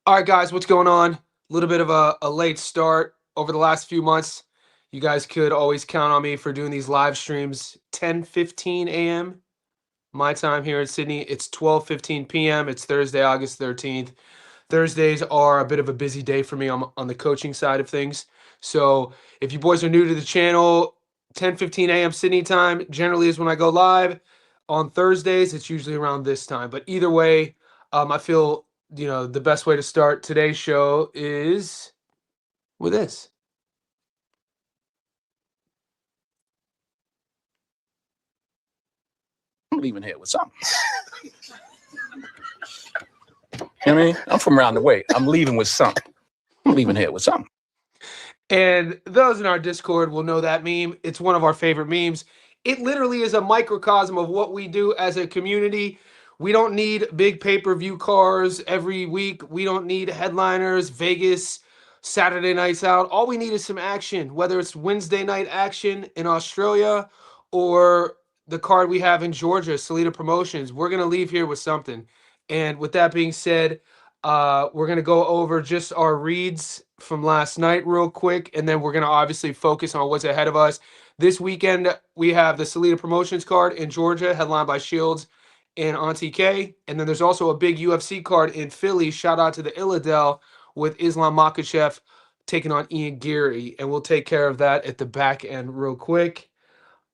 All right, guys, what's going on? A little bit of a late start over the last few months. You guys could always count on me for doing these live streams 10:15 a.m. my time here in Sydney. It's 12:15 p.m. It's Thursday, August 13th. Thursdays are a bit of a busy day for me on the coaching side of things. So if you boys are new to the channel, 10:15 a.m. Sydney time generally is when I go live. On Thursdays, it's usually around this time. But either way, I feel the best way to start today's show is with this. I'm leaving here with something. You know what I mean? I'm from around the way. I'm leaving with something. I'm leaving here with something. And those in our Discord will know that meme. It's one of our favorite memes. It literally is a microcosm of what we do as a community. We don't need big pay-per-view cars every week. We don't need headliners, Vegas, Saturday nights out. All we need is some action, whether it's Wednesday night action in Australia or the card we have in Georgia, Salida Promotions. We're going to leave here with something. And with that being said, we're going to go over just our reads from last night real quick, and then we're going to obviously focus on what's ahead of us. This weekend, we have the Salida Promotions card in Georgia, headlined by Shields and Auntie K. And then there's also a big UFC card in Philly. Shout out to the Illadel with Islam Makhachev taking on Ian Geary. And we'll take care of that at the back end real quick.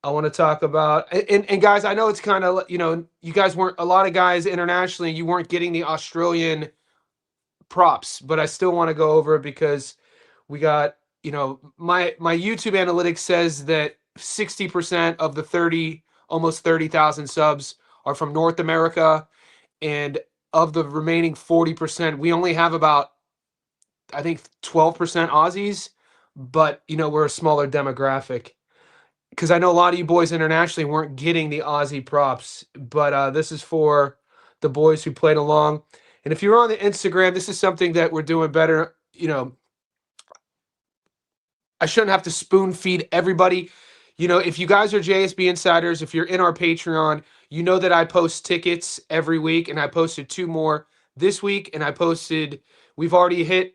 I want to talk about, and guys, I know it's kind of, you guys weren't, a lot of guys internationally, you weren't getting the Australian props, but I still want to go over it because we got, my YouTube analytics says that 60% of the almost 30,000 subs are from North America, and of the remaining 40%, we only have about, I think, 12% Aussies, but we're a smaller demographic. Because I know a lot of you boys internationally weren't getting the Aussie props, but this is for the boys who played along. And if you're on the Instagram, this is something that we're doing better. I shouldn't have to spoon feed everybody. If you guys are JSB insiders, if you're in our Patreon, you know that I post tickets every week, and I posted 2 more this week, and we've already hit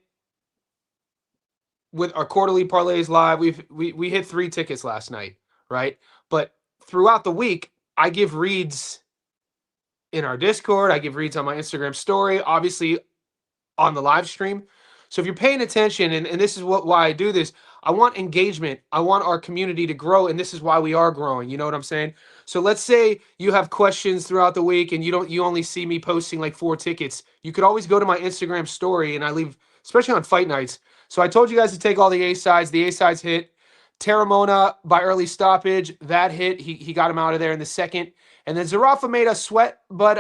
with our quarterly parlays live. We hit 3 tickets last night, right? But throughout the week, I give reads in our Discord. I give reads on my Instagram story, obviously on the live stream. So if you're paying attention, and this is why I do this, I want engagement. I want our community to grow, and this is why we are growing. You know what I'm saying? So let's say you have questions throughout the week, and you only see me posting like 4 tickets. You could always go to my Instagram story, and I leave, especially on fight nights. So I told you guys to take all the A-sides. The A-sides hit. Terramona by early stoppage, that hit. He got him out of there in the second. And then Zarafa made us sweat, but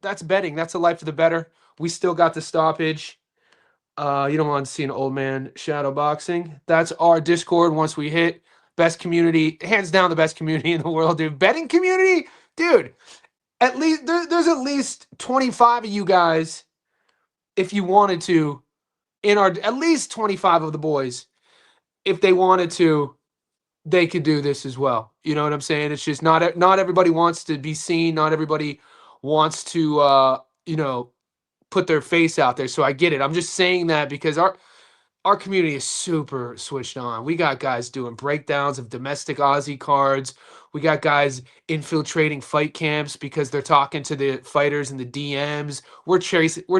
that's betting. That's a life for the better. We still got the stoppage. You don't want to see an old man shadow boxing. That's our Discord once we hit. Best community, hands down the best community in the world, dude. Betting community? Dude, at least there's at least 25 of you guys, if you wanted to, at least 25 of the boys, if they wanted to, they could do this as well. You know what I'm saying? It's just not everybody wants to be seen. Not everybody wants to, put their face out there. So I get it. I'm just saying that because our community is super switched on. We got guys doing breakdowns of domestic Aussie cards. We got guys infiltrating fight camps because they're talking to the fighters in the DMs. We're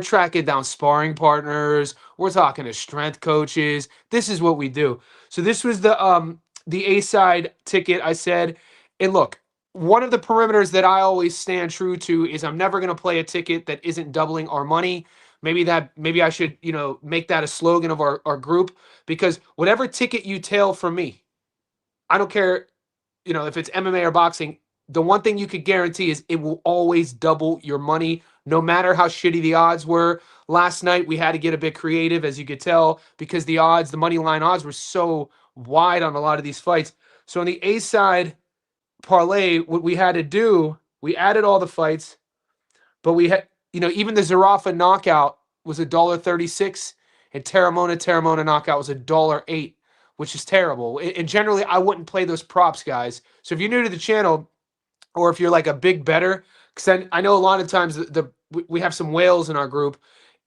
tracking down sparring partners. We're talking to strength coaches. This is what we do. So this was the A-side ticket I said. And look, one of the perimeters that I always stand true to is I'm never going to play a ticket that isn't doubling our money. Maybe I should, make that a slogan of our group, because whatever ticket you tail from me, I don't care, if it's MMA or boxing, the one thing you could guarantee is it will always double your money, no matter how shitty the odds were. Last night, we had to get a bit creative, as you could tell, because the money line odds were so wide on a lot of these fights. So on the A side parlay, what we had to do, we added all the fights, but we had, even the Zarafa knockout was $1.36, and Terramona knockout was $1.08, which is terrible. And generally, I wouldn't play those props, guys. So if you're new to the channel, or if you're like a big bettor, because I know a lot of times we have some whales in our group,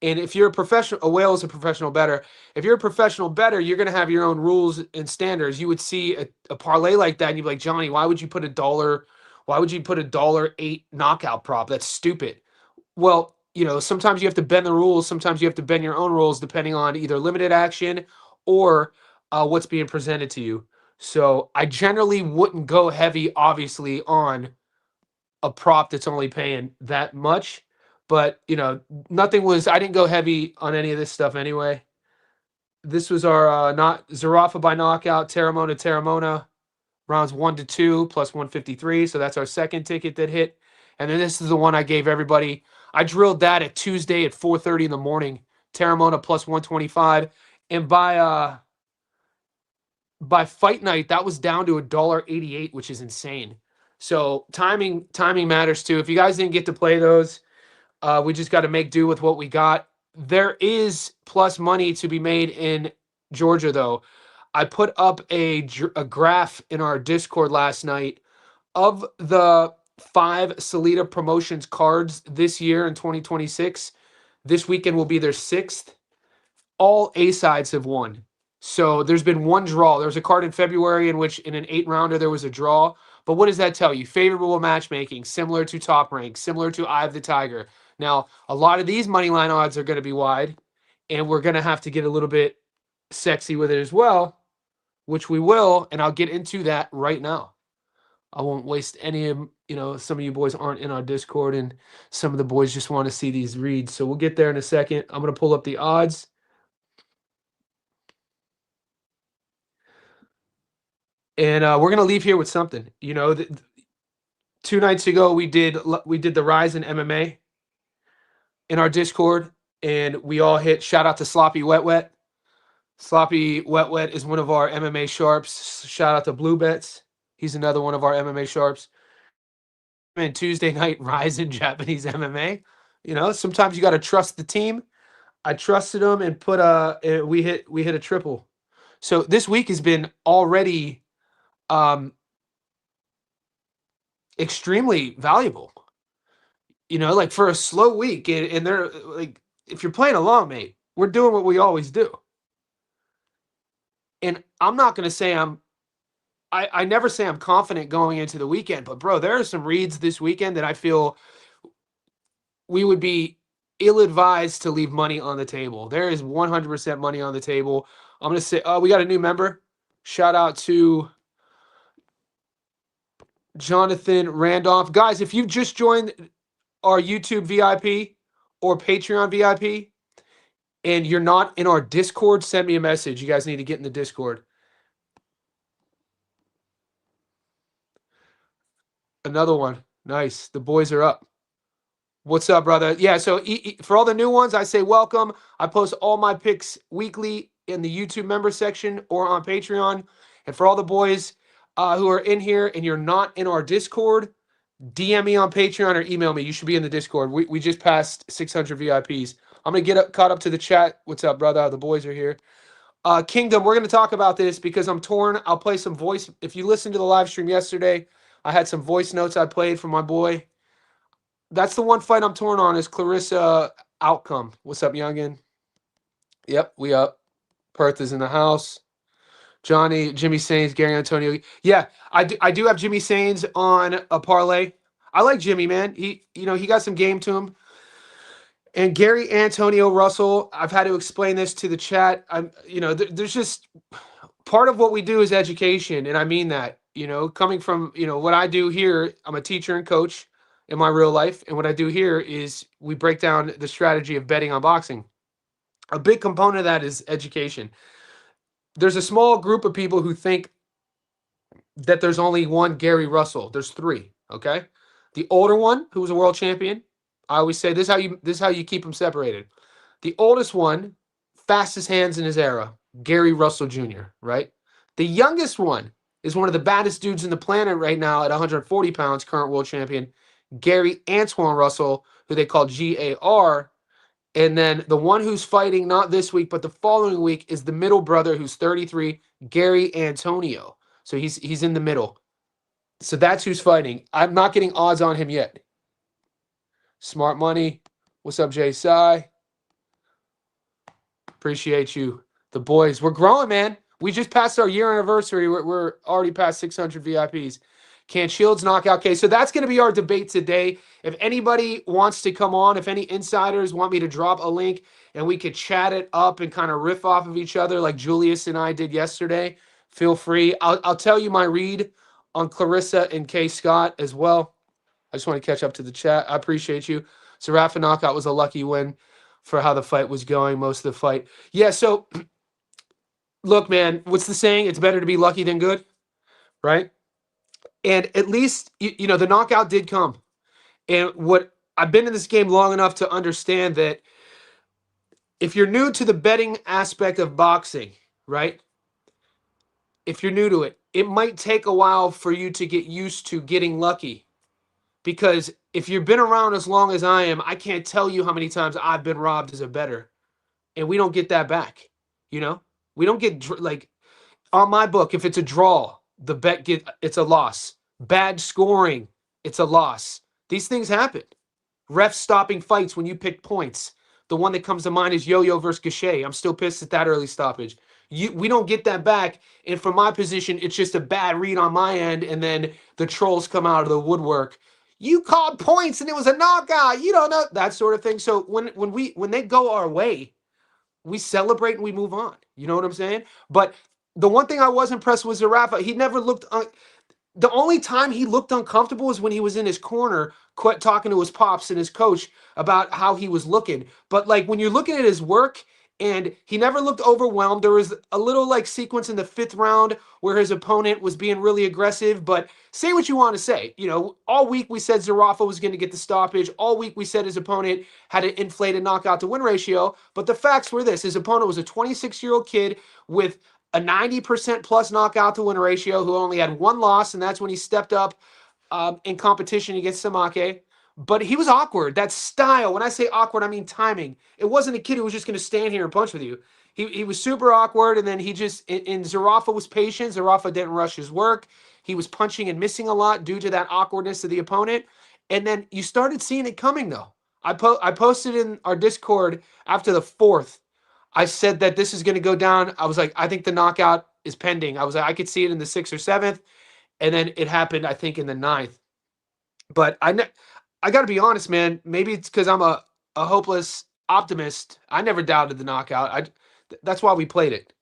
And if you're a whale is a professional bettor. If you're a professional bettor, you're going to have your own rules and standards. You would see a parlay like that, and you'd be like, Johnny, why would you put $1? Why would you put $1.08 knockout prop? That's stupid. Well, sometimes you have to bend the rules. Sometimes you have to bend your own rules depending on either limited action or what's being presented to you. So I generally wouldn't go heavy, obviously, on a prop that's only paying that much. But, I didn't go heavy on any of this stuff anyway. This was our not Zarafa by knockout, Terramona, rounds 1 to 2 plus 153. So that's our second ticket that hit. And then this is the one I gave everybody. I drilled that at Tuesday at 4:30 in the morning. Terramona plus 125. And by fight night, that was down to $1.88, which is insane. So timing matters too. If you guys didn't get to play those, we just got to make do with what we got. There is plus money to be made in Georgia, though. I put up a graph in our Discord last night of the 5 Salida Promotions cards this year in 2026. This weekend will be their 6th. All A sides have won. So there's been one draw. There was a card in February in which in an 8-rounder there was a draw. But what does that tell you? Favorable matchmaking, similar to Top Rank, similar to Eye of the Tiger. Now, a lot of these money line odds are going to be wide, and we're going to have to get a little bit sexy with it as well, which we will, and I'll get into that right now. I won't waste any of, some of you boys aren't in our Discord, and some of the boys just want to see these reads. So we'll get there in a second. I'm going to pull up the odds. And we're going to leave here with something. 2 nights ago, we did the Rise in MMA in our Discord, and we all hit. Shout out to Sloppy Wet Wet. Sloppy Wet Wet is one of our MMA sharps. Shout out to Blue Bets. He's another one of our MMA sharps. And Tuesday night, Rise in Japanese MMA. Sometimes you got to trust the team. I trusted them and we hit a triple. So this week has been already extremely valuable. Like for a slow week, and they're like, if you're playing along, mate, we're doing what we always do. And I'm not going to say I never say I'm confident going into the weekend, but bro, there are some reads this weekend that I feel we would be ill-advised to leave money on the table. There is 100% money on the table. I'm going to say, we got a new member. Shout out to Jonathan Randolph. Guys, if you've just joined our YouTube VIP or Patreon VIP and you're not in our Discord, send me a message. You guys need to get in the Discord. Another one. Nice. The boys are up. What's up, brother? Yeah, so for all the new ones, I say welcome. I post all my picks weekly in the YouTube member section or on Patreon. And for all the boys who are in here and you're not in our Discord, DM me on Patreon or email me. You should be in the Discord. We just passed 600 VIPs. I'm going to get caught up to the chat. What's up, brother? The boys are here. Kingdom, we're going to talk about this because I'm torn. I'll play some voice. If you listened to the live stream yesterday, I had some voice notes I played from my boy. That's the one fight I'm torn on is Clarissa Outcome. What's up, youngin? Yep, we up. Perth is in the house. Johnny, Jimmy Sains, Gary Antonio. Yeah, I do have Jimmy Sains on a parlay. I like Jimmy, man. He got some game to him. And Gary Antonio Russell, I've had to explain this to the chat. There's just part of what we do is education, and I mean that. Coming from what I do here, I'm a teacher and coach in my real life, and what I do here is we break down the strategy of betting on boxing. A big component of that is education. There's a small group of people who think that there's only one Gary Russell. There's 3, okay? The older one, who was a world champion, I always say this is how you keep them separated. The oldest one, fastest hands in his era, Gary Russell Jr., right? The youngest one is one of the baddest dudes in the planet right now at 140 pounds, current world champion, Gary Antoine Russell, who they call GAR. And then the one who's fighting not this week, but the following week is the middle brother who's 33, Gary Antonio. So he's in the middle. So that's who's fighting. I'm not getting odds on him yet. Smart money. What's up, Jay Sai? Appreciate you. The boys. We're growing, man. We just passed our year anniversary. We're already past 600 VIPs. Can Shields knock out K? So that's going to be our debate today. If anybody wants to come on, if any insiders want me to drop a link and we could chat it up and kind of riff off of each other like Julius and I did yesterday, feel free. I'll tell you my read on Clarissa and K Scott as well. I just want to catch up to the chat. I appreciate you. So Rafa knockout was a lucky win for how the fight was going, most of the fight. Yeah, so look, man, what's the saying? It's better to be lucky than good, right? And at least, the knockout did come. And what I've been in this game long enough to understand that if you're new to the betting aspect of boxing, right? If you're new to it, it might take a while for you to get used to getting lucky. Because if you've been around as long as I am, I can't tell you how many times I've been robbed as a bettor. And we don't get that back. We don't get like on my book, if it's a draw, it's a loss. Bad scoring, it's a loss. These things happen. Refs stopping fights when you pick points. The one that comes to mind is Yo-Yo versus Gachet. I'm still pissed at that early stoppage. We don't get that back. And from my position, it's just a bad read on my end. And then the trolls come out of the woodwork. You called points and it was a knockout. You don't know that sort of thing. So when they go our way, we celebrate and we move on. You know what I'm saying? But the one thing I was impressed with Zarafa, he never looked. The only time he looked uncomfortable was when he was in his corner, talking to his pops and his coach about how he was looking. But like when you're looking at his work, and he never looked overwhelmed. There was a little like sequence in the 5th round where his opponent was being really aggressive. But say what you want to say. All week we said Zarafa was going to get the stoppage. All week we said his opponent had an inflated knockout to win ratio. But the facts were this: his opponent was a 26-year-old kid with a 90% plus knockout to win ratio who only had one loss, and that's when he stepped up in competition against Samake. But he was awkward. That style, when I say awkward, I mean timing. It wasn't a kid who was just going to stand here and punch with you. He was super awkward, and then he just, and Zarafa was patient. Zarafa didn't rush his work. He was punching and missing a lot due to that awkwardness of the opponent. And then you started seeing it coming, though. I posted in our Discord after the 4th. I said that this is going to go down. I was like, I think the knockout is pending. I was like, I could see it in the 6th or 7th. And then it happened, I think, in the 9th. But I got to be honest, man. Maybe it's because I'm a hopeless optimist. I never doubted the knockout. That's why we played it.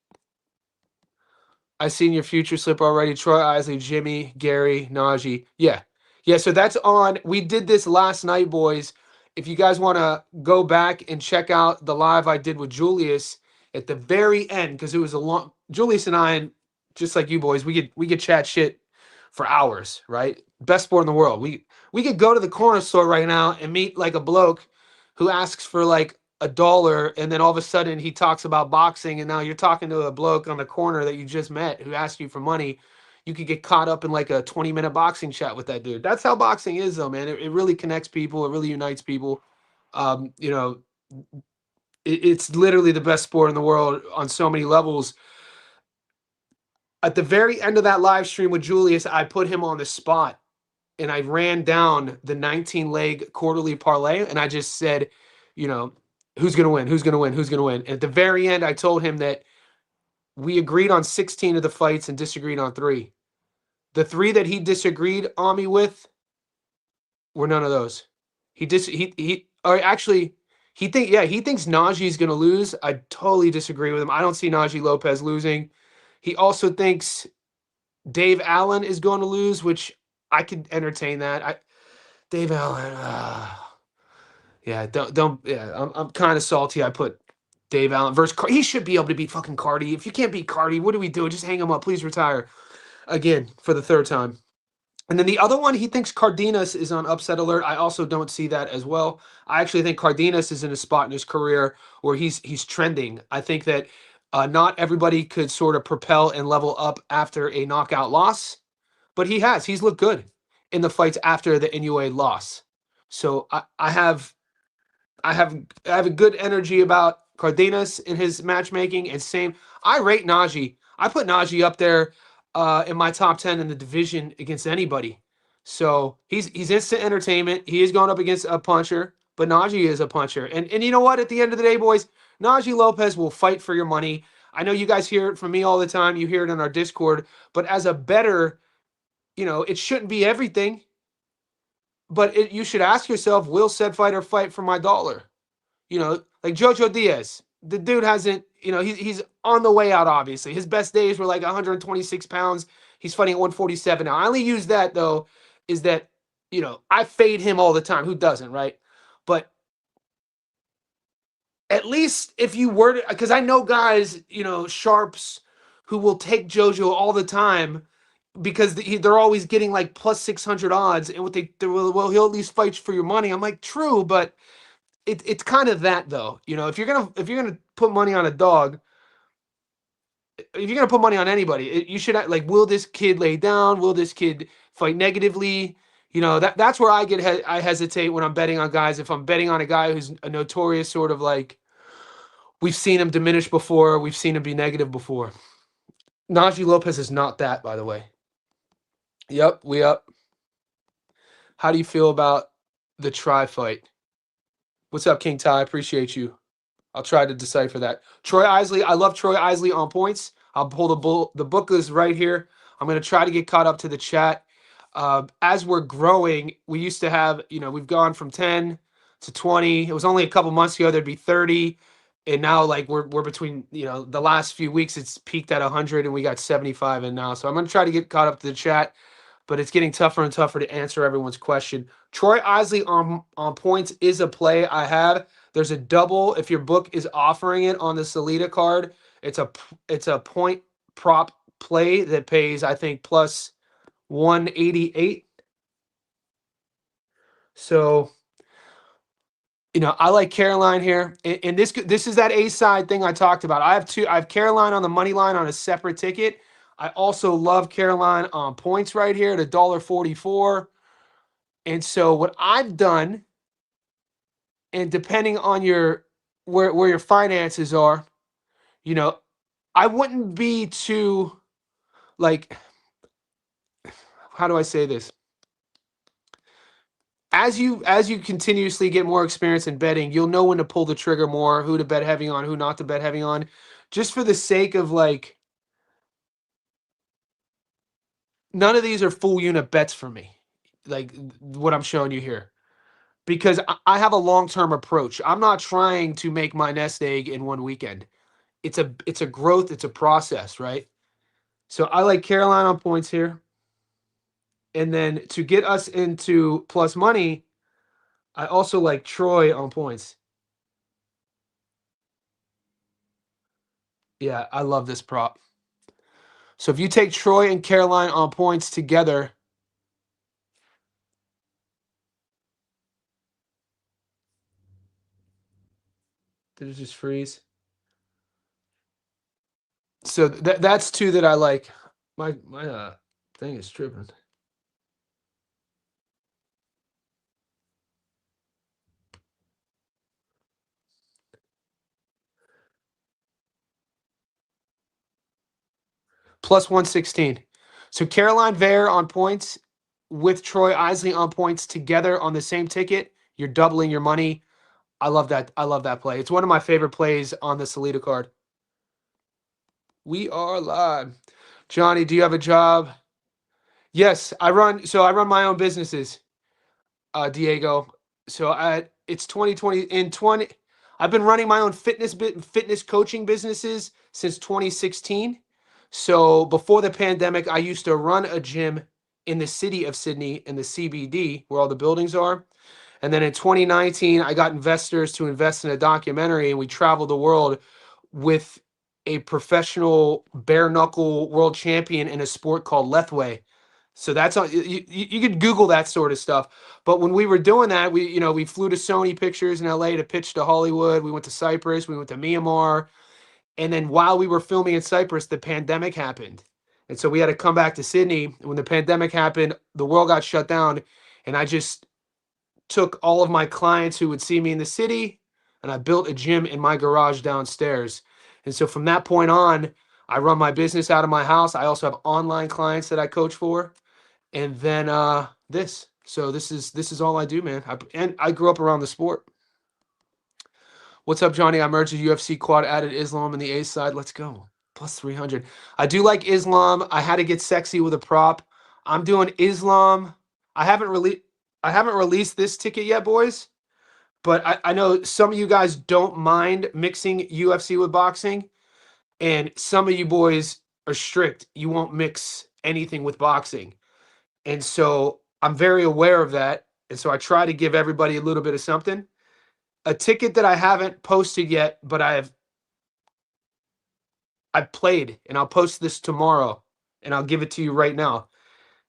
I seen your future slip already. Troy Isley, Jimmy, Gary, Najee. Yeah. So that's on. We did this last night, boys. If you guys want to go back and check out the live I did with Julius at the very end, because it was a long. Julius and I, just like you boys, we could chat shit for hours, right? Best sport in the world. We could go to the corner store right now and meet like a bloke who asks for like $1, and then all of a sudden he talks about boxing, and now you're talking to a bloke on the corner that you just met who asked you for money. You could get caught up in like a 20-minute boxing chat with that dude. That's how boxing is, though, man. It really connects people. It really unites people. It's literally the best sport in the world on so many levels. At the very end of that live stream with Julius, I put him on the spot, and I ran down the 19-leg quarterly parlay, and I just said, who's going to win? Who's going to win? Who's going to win? And at the very end, I told him that we agreed on 16 of the fights and disagreed on 3. The 3 that he disagreed on me with were none of those. He thinks Najee is going to lose. I totally disagree with him. I don't see Najee Lopez losing. He also thinks Dave Allen is going to lose, which I could entertain that. Dave Allen, I'm kind of salty. I put Dave Allen versus he should be able to beat fucking Cardi. If you can't beat Cardi, what do we do? Just hang him up. Please retire. Again, for the 3rd time. And then the other one, he thinks Cardenas is on upset alert. I also don't see that as well. I actually think Cardenas is in a spot in his career where he's trending. I think that not everybody could sort of propel and level up after a knockout loss, but he has. He's looked good in the fights after the Inoue loss. So I have a good energy about Cardenas in his matchmaking, and same. I rate Najee. I put Najee up there in my top 10 in the division against anybody. So he's instant entertainment. He is going up against a puncher, but Najee is a puncher. And you know what? At the end of the day, boys, Najee Lopez will fight for your money. I know you guys hear it from me all the time. You hear it in our Discord. But as a bettor, it shouldn't be everything. But you should ask yourself, will said fighter fight for my dollar? Like Jojo Diaz. The dude hasn't, he's on the way out, obviously. His best days were like 126 pounds. He's fighting at 147 now. I only use that, though, is that, I fade him all the time. Who doesn't, right? But at least if you were to, because I know guys, sharps who will take JoJo all the time because they're always getting like plus 600 odds. And what they well, he'll at least fight for your money. I'm like, true, but it's kind of that though. If you're gonna put money on a dog, if you're gonna put money on anybody, you should like, will this kid lay down? Will this kid fight negatively? That's where I hesitate when I'm betting on guys. If I'm betting on a guy who's a notorious sort of like, we've seen him diminish before, we've seen him be negative before. Najee Lopez is not that, by the way. Yep, we up. How do you feel about the try fight? What's up, King Ty? Appreciate you. I'll try to decipher that. Troy Isley, I love Troy Isley on points. I'll pull the book is right here. I'm going to try to get caught up to the chat. As we're growing, we used to have, we've gone from 10 to 20. It was only a couple months ago, there'd be 30. And now, like, we're between, the last few weeks, it's peaked at 100, and we got 75 in now. So I'm going to try to get caught up to the chat, but it's getting tougher and tougher to answer everyone's question. Troy Isley on points is a play I have. There's a double if your book is offering it on the Salida card. It's a point prop play that pays, I think, plus 188. So, I like Caroline here, and this is that A side thing I talked about. I have Caroline on the money line on a separate ticket. I also love Caroline on points right here at $1.44. And so what I've done, and depending on where your finances are, I wouldn't be too, like, how do I say this? As you continuously get more experience in betting, you'll know when to pull the trigger more, who to bet heavy on, who not to bet heavy on, just for the sake of, like, none of these are full unit bets for me, like what I'm showing you here, because I have a long-term approach. I'm not trying to make my nest egg in one weekend. It's a growth, it's a process, right? So I like Caroline on points here. And then to get us into plus money, I also like Troy on points. Yeah, I love this prop. So if you take Troy and Caroline on points together, did it just freeze? So that's two that I like. My thing is tripping. Plus 116. So Caroline Vare on points with Troy Isley on points together on the same ticket, you're doubling your money. I love that. I love that play. It's one of my favorite plays on the Salida card. We are live. Johnny, do you have a job? Yes, I run my own businesses, Diego. So it's 2020 in 20. I've been running my own fitness coaching businesses since 2016. So before the pandemic, I used to run a gym in the city of Sydney in the CBD where all the buildings are. And then in 2019, I got investors to invest in a documentary, and we traveled the world with a professional bare knuckle world champion in a sport called Lethway. So that's on you could Google that sort of stuff. But when we were doing that, we flew to Sony Pictures in LA to pitch to Hollywood. We went to Cyprus, we went to Myanmar, and then while we were filming in Cyprus, the pandemic happened. And so we had to come back to Sydney. When the pandemic happened, the world got shut down, and I just took all of my clients who would see me in the city, and I built a gym in my garage downstairs. And so from that point on, I run my business out of my house. I also have online clients that I coach for. And then this. So this is all I do, man. And I grew up around the sport. What's up, Johnny? I merged the UFC quad, added Islam in the A side. Let's go. Plus 300. I do like Islam. I had to get sexy with a prop. I'm doing Islam. I haven't released this ticket yet, boys. But I know some of you guys don't mind mixing UFC with boxing, and some of you boys are strict. You won't mix anything with boxing. And so I'm very aware of that. And so I try to give everybody a little bit of something. A ticket that I haven't posted yet, but I've played, and I'll post this tomorrow, and I'll give it to you right now,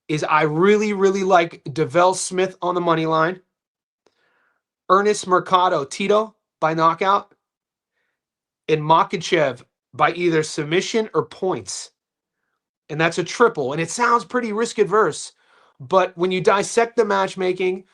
is I really, really like Devell Smith on the money line, Ernest Mercado Tito by knockout, and Makachev by either submission or points. And that's a triple. And it sounds pretty risk adverse. But when you dissect the matchmaking,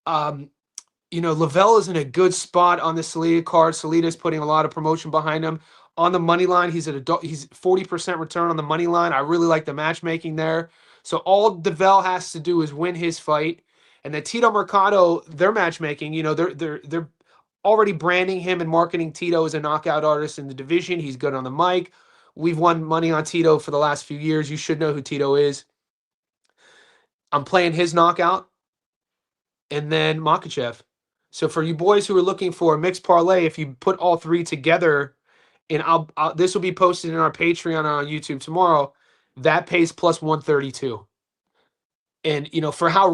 Lavelle is in a good spot on the Salida card. Salida's putting a lot of promotion behind him. On the money line, he's 40% return on the money line. I really like the matchmaking there. So all Devell has to do is win his fight. And then Tito Mercado, their matchmaking, they're already branding him and marketing Tito as a knockout artist in the division. He's good on the mic. We've won money on Tito for the last few years. You should know who Tito is. I'm playing his knockout. And then Makachev. So for you boys who are looking for a mixed parlay, if you put all three together, and this will be posted in our Patreon on YouTube tomorrow, that pays plus 132. And for how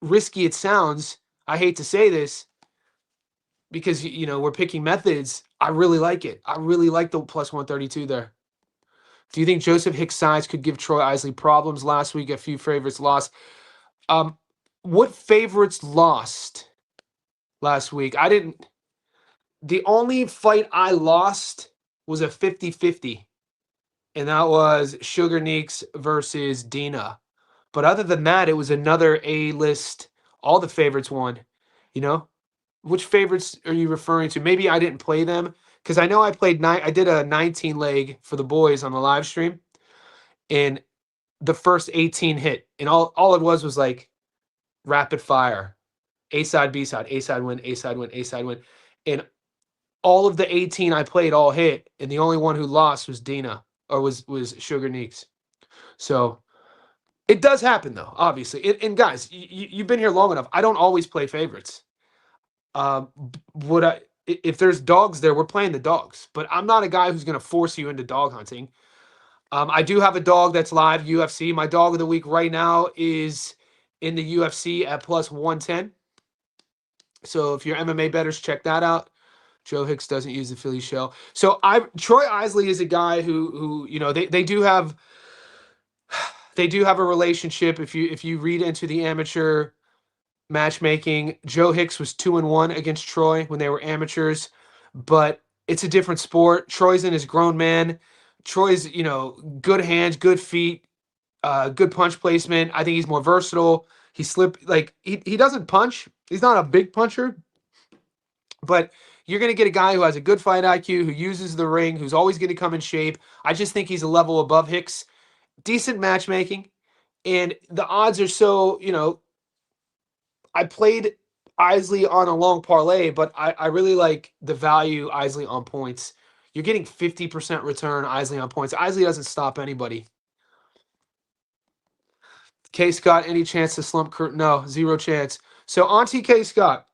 risky it sounds, I hate to say this because we're picking methods. I really like it. I really like the plus 132 there. Do you think Joseph Hicks' size could give Troy Isley problems? Last week, a few favorites lost. What favorites lost last week? The only fight I lost was a 50-50, and that was Sugar Neeks versus Dina. But other than that, it was another A-list. All the favorites won. Which favorites are you referring to? Maybe I didn't play them because I know I played I did a 19 leg for the boys on the live stream, and the first 18 hit, and all it was like rapid fire. A side, B side, A side win, A side win, A side win. And all of the 18 I played all hit, and the only one who lost was Dina, or was Sugar Neeks. So it does happen though, obviously. And guys, you've been here long enough. I don't always play favorites. If there's dogs there, we're playing the dogs. But I'm not a guy who's going to force you into dog hunting. I do have a dog that's live UFC. My dog of the week right now is in the UFC at plus 110. So if you're MMA bettors, check that out. Joe Hicks doesn't use the Philly shell. So Troy Isley is a guy who they do have a relationship. If you read into the amateur matchmaking, Joe Hicks was 2-1 against Troy when they were amateurs, but it's a different sport. Troy's in his grown man. Troy's good hands, good feet, good punch placement. I think he's more versatile. He doesn't punch. He's not a big puncher, but you're going to get a guy who has a good fight IQ, who uses the ring, who's always going to come in shape. I just think he's a level above Hicks. Decent matchmaking, and the odds are so, I played Isley on a long parlay, but I really like the value Isley on points. You're getting 50% return Isley on points. Isley doesn't stop anybody. K. Scott, any chance to slump Kurt? No, zero chance. So Auntie K. Scott.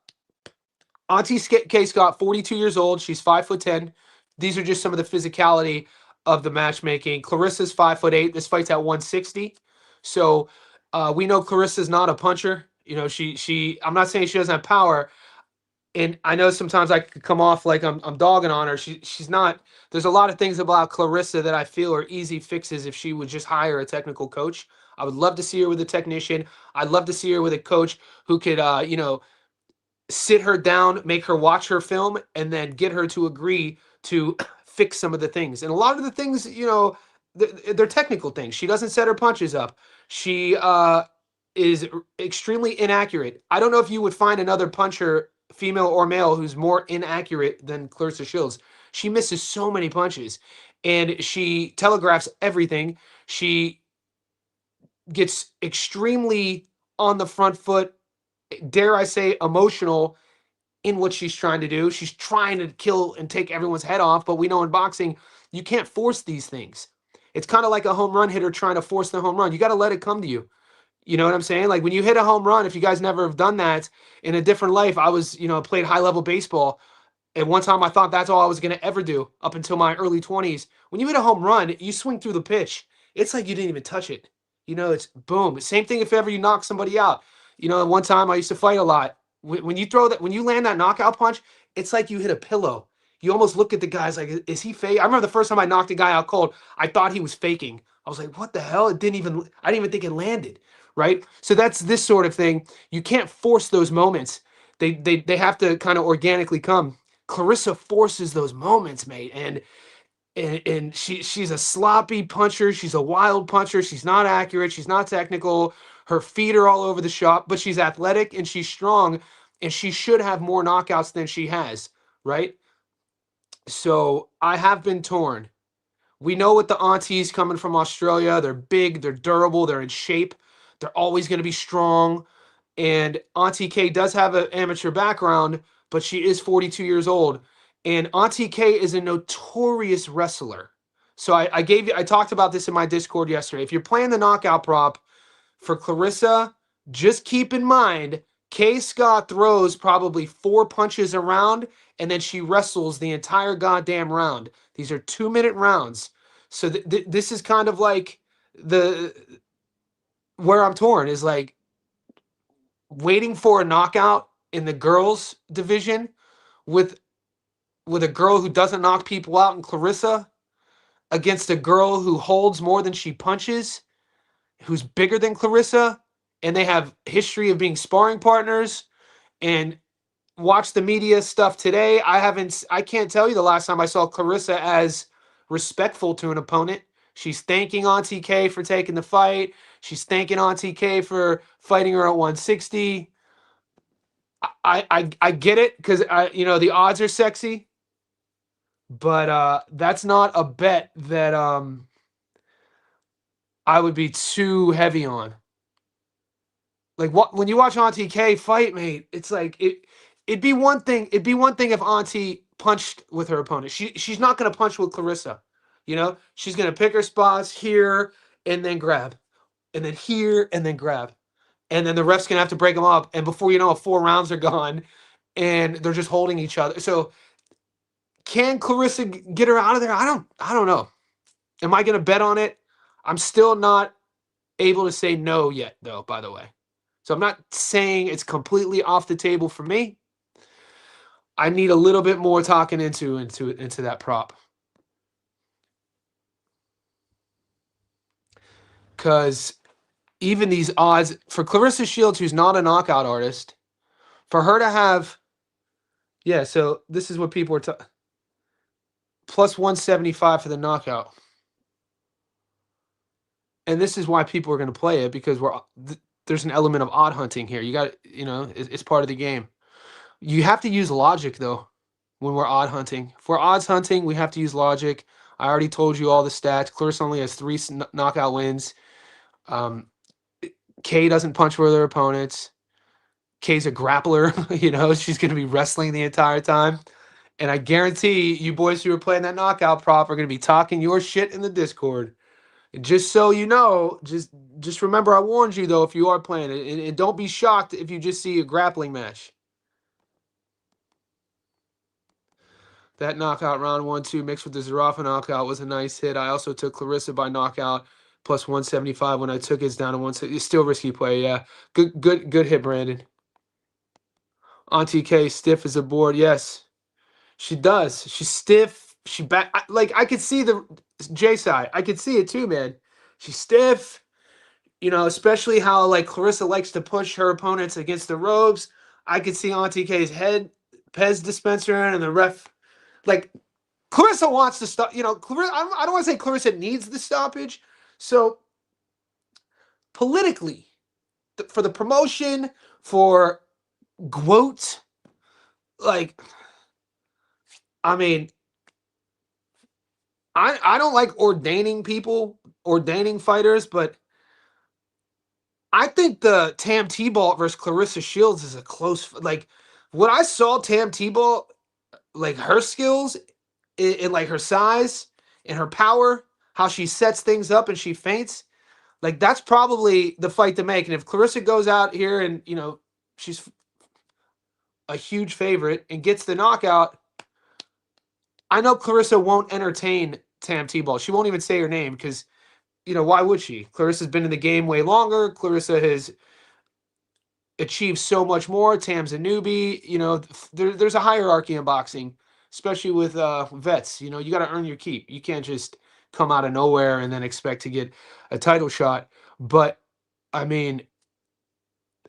Auntie K. Scott, 42 years old. She's 5'10". These are just some of the physicality of the matchmaking. Clarissa's 5'8". This fight's at 160. So we know Clarissa's not a puncher. I'm not saying she doesn't have power. And I know sometimes I could come off like I'm dogging on her. She's not. There's a lot of things about Clarissa that I feel are easy fixes if she would just hire a technical coach. I would love to see her with a technician. I'd love to see her with a coach who could, sit her down, make her watch her film, and then get her to agree to fix some of the things. And a lot of the things, they're technical things. She doesn't set her punches up. She is extremely inaccurate. I don't know if you would find another puncher, female or male, who's more inaccurate than Clarissa Shields. She misses so many punches, and she telegraphs everything. She gets extremely on the front foot, dare I say, emotional in what she's trying to do. She's trying to kill and take everyone's head off, but we know in boxing, you can't force these things. It's kind of like a home run hitter trying to force the home run. You got to let it come to you. You know what I'm saying? Like when you hit a home run, if you guys never have done that in a different life, I was, played high level baseball. And one time I thought that's all I was going to ever do up until my early 20s. When you hit a home run, you swing through the pitch. It's like you didn't even touch it. It's boom. Same thing if ever you knock somebody out. One time I used to fight a lot. When you throw that, when you land that knockout punch, it's like you hit a pillow. You almost look at the guys like, is he fake? I remember the first time I knocked a guy out cold, I thought he was faking. I was like, what the hell? I didn't even think it landed. Right. So that's this sort of thing. You can't force those moments. They have to kind of organically come. Clarissa forces those moments, mate, and she's a sloppy puncher. She's a wild puncher. She's not accurate. She's not technical. Her feet are all over the shop, but she's athletic and she's strong, and she should have more knockouts than she has, right? So I have been torn. We know what the aunties coming from Australia. They're big, they're durable, they're in shape, they're always going to be strong. And Auntie K does have an amateur background, but she is 42 years old. And Auntie K is a notorious wrestler. So I talked about this in my Discord yesterday. If you're playing the knockout prop for Clarissa, just keep in mind Kay Scott throws probably 4 punches around and then she wrestles the entire goddamn round. These are 2-minute rounds. So this is kind of like the where I'm torn is like waiting for a knockout in the girls division with a girl who doesn't knock people out in Clarissa against a girl who holds more than she punches, who's bigger than Clarissa, and they have history of being sparring partners. And watch the media stuff today. I can't tell you the last time I saw Clarissa as respectful to an opponent. She's thanking Auntie K for taking the fight. She's thanking Auntie K for fighting her at 160. I get it because the odds are sexy, but that's not a bet that I would be too heavy on. Like what when you watch Auntie K fight, mate, it's like it'd be one thing. It'd be one thing if Auntie punched with her opponent. She's not gonna punch with Clarissa. She's gonna pick her spots here and then grab, and then here and then grab, and then the ref's gonna have to break them up. And before you know it, 4 rounds are gone, and they're just holding each other. So can Clarissa get her out of there? I don't know. Am I gonna bet on it? I'm still not able to say no yet, though. By the way. So I'm not saying it's completely off the table for me. I need a little bit more talking into that prop. Because even these odds for Clarissa Shields, who's not a knockout artist, for her to have, yeah. So this is what people are plus 175 for the knockout, and this is why people are going to play it because there's an element of odd hunting here. You got it's part of the game. You have to use logic though when we're odd hunting. If we're odds hunting, we have to use logic. I already told you all the stats. Clarissa only has 3 knockout wins. Kay doesn't punch with her opponents. Kay's a grappler. She's going to be wrestling the entire time. And I guarantee you boys who are playing that knockout prop are going to be talking your shit in the Discord. And just so you know, just remember I warned you though if you are playing it. And don't be shocked if you just see a grappling match. That knockout round 1-2 mixed with the Zarafa knockout was a nice hit. I also took Clarissa by knockout plus 175 when I took it down to 160. It's still risky play, yeah. Good hit, Brandon. Auntie K stiff as a board, yes. She does. She's stiff. She back I could see the J side. I could see it too, man. She's stiff. Especially how like Clarissa likes to push her opponents against the ropes. I could see Auntie K's head Pez dispenser and the ref like Clarissa wants to stop. Clarissa, I don't want to say Clarissa needs the stoppage. So politically, for the promotion, for Gwoat, I mean, I don't like ordaining fighters, but I think the Tam Tebow versus Clarissa Shields is a close. Like what I saw Tam Tebow, like her skills and like her size and her power, how she sets things up and she feints. Like that's probably the fight to make. And if Clarissa goes out here and she's a huge favorite and gets the knockout, I know Clarissa won't entertain Tam Tebow. She won't even say her name because why would she? Clarissa's been in the game way longer. Clarissa has achieved so much more. Tam's a newbie. There's a hierarchy in boxing, especially with vets. You got to earn your keep. You can't just come out of nowhere and then expect to get a title shot. But I mean,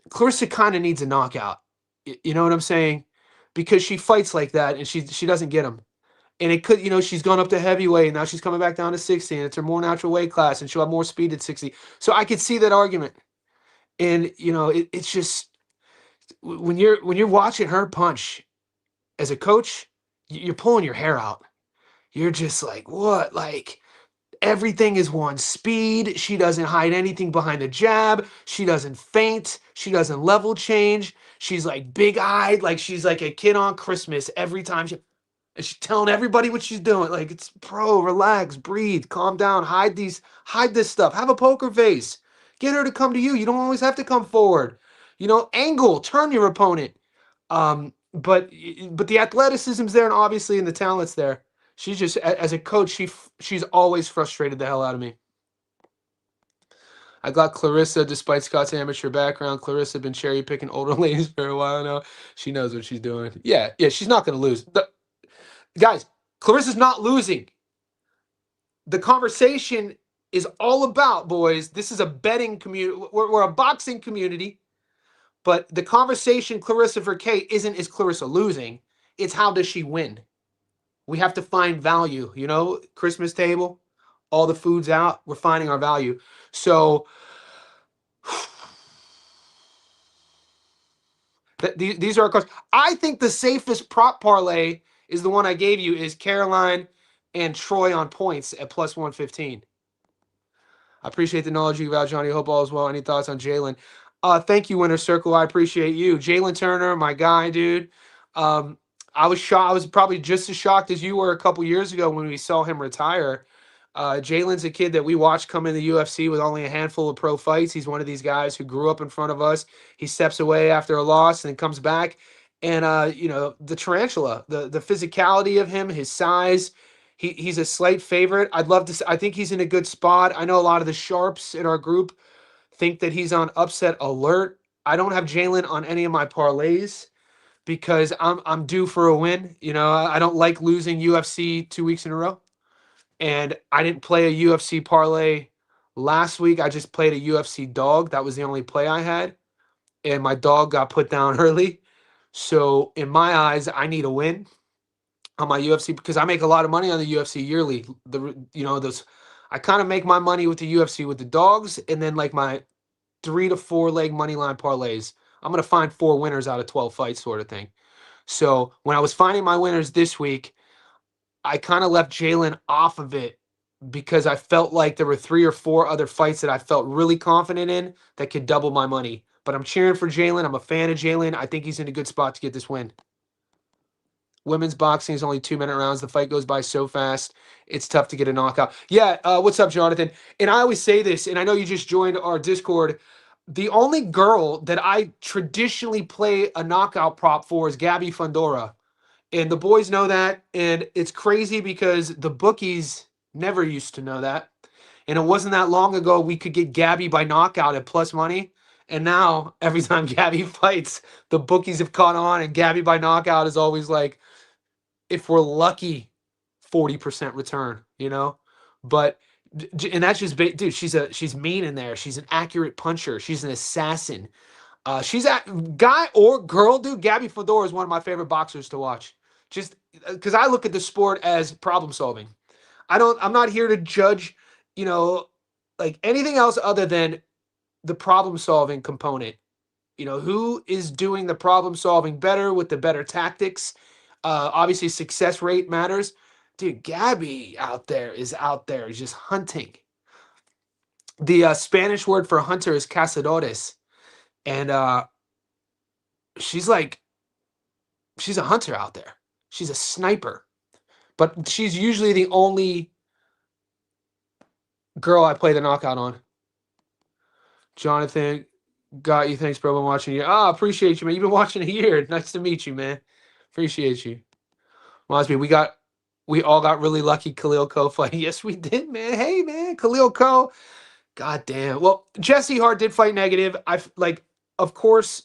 Clarissa kind of needs a knockout. You know what I'm saying? Because she fights like that and she doesn't get them. And it could, she's gone up to heavyweight and now she's coming back down to 60 and it's her more natural weight class and she'll have more speed at 60. So I could see that argument. And it's just when you're watching her punch as a coach, you're pulling your hair out. You're just like, what? Like everything is one speed. She doesn't hide anything behind the jab. She doesn't feint. She doesn't level change. She's like big-eyed, like she's like a kid on Christmas every time and she's telling everybody what she's doing. Like, it's relax, breathe, calm down, hide this stuff. Have a poker face. Get her to come to you. You don't always have to come forward. Angle, turn your opponent. But the athleticism's there, and obviously, and the talent's there. She's just as a coach, she's always frustrated the hell out of me. I got Clarissa, despite Scott's amateur background. Clarissa been cherry picking older ladies for a while now. She knows what she's doing. Yeah, she's not going to lose. Guys, Clarissa's not losing. The conversation is all about, boys. This is a betting community. We're a boxing community, but the conversation, Clarissa for Kate, isn't is Clarissa losing. It's how does she win? We have to find value. Christmas table, all the food's out. We're finding our value. So these are our cards. I think the safest prop parlay is the one I gave you is Caroline and Troy on points at plus 115. I appreciate the knowledge you about Johnny. Hope all is well. Any thoughts on Jalen? Thank you, Winner Circle. I appreciate you. Jalen Turner, my guy, dude. I was shocked. I was probably just as shocked as you were a couple years ago when we saw him retire. Jalen's a kid that we watched come in the UFC with only a handful of pro fights. He's one of these guys who grew up in front of us. He steps away after a loss and then comes back. And the tarantula, the physicality of him, his size, he's a slight favorite. I'd love to. I think he's in a good spot. I know a lot of the sharps in our group think that he's on upset alert. I don't have Jalen on any of my parlays because I'm due for a win. I don't like losing UFC 2 weeks in a row. And I didn't play a UFC parlay last week. I just played a UFC dog. That was the only play I had. And my dog got put down early. So in my eyes, I need a win on my UFC because I make a lot of money on the UFC yearly. Those I kind of make my money with the UFC with the dogs and then like my 3 to 4 leg money line parlays. I'm going to find 4 winners out of 12 fights sort of thing. So when I was finding my winners this week, I kind of left Jalen off of it because I felt like there were 3 or 4 other fights that I felt really confident in that could double my money. But I'm cheering for Jalen. I'm a fan of Jalen. I think he's in a good spot to get this win. Women's boxing is only 2-minute rounds. The fight goes by so fast. It's tough to get a knockout. Yeah, what's up, Jonathan? And I always say this, and I know you just joined our Discord. The only girl that I traditionally play a knockout prop for is Gabby Fundora. And the boys know that. And it's crazy because the bookies never used to know that. And it wasn't that long ago we could get Gabby by knockout at plus money. And now every time Gabby fights, the bookies have caught on. And Gabby by knockout is always like, if we're lucky, 40% return, But and that's just dude, she's mean in there. She's an accurate puncher. She's an assassin. She's a guy or girl, dude. Gabby Fedor is one of my favorite boxers to watch. Just because I look at the sport as problem solving. I'm not here to judge, like anything else other than the problem solving component. Who is doing the problem solving better with the better tactics. Obviously, success rate matters. Dude, Gabby is out there just hunting. The Spanish word for hunter is cazadores, and she's like she's a hunter out there. She's a sniper, but she's usually the only girl I play the knockout on. Jonathan, got you. Thanks, bro. I'm watching you. Appreciate you, man. You've been watching a year. Nice to meet you, man. Appreciate you. Mosby, we all got really lucky Khalil Ko fight. Yes, we did, man. Hey, man, Khalil Ko. God damn. Well, Jesse Hart did fight negative. Of course,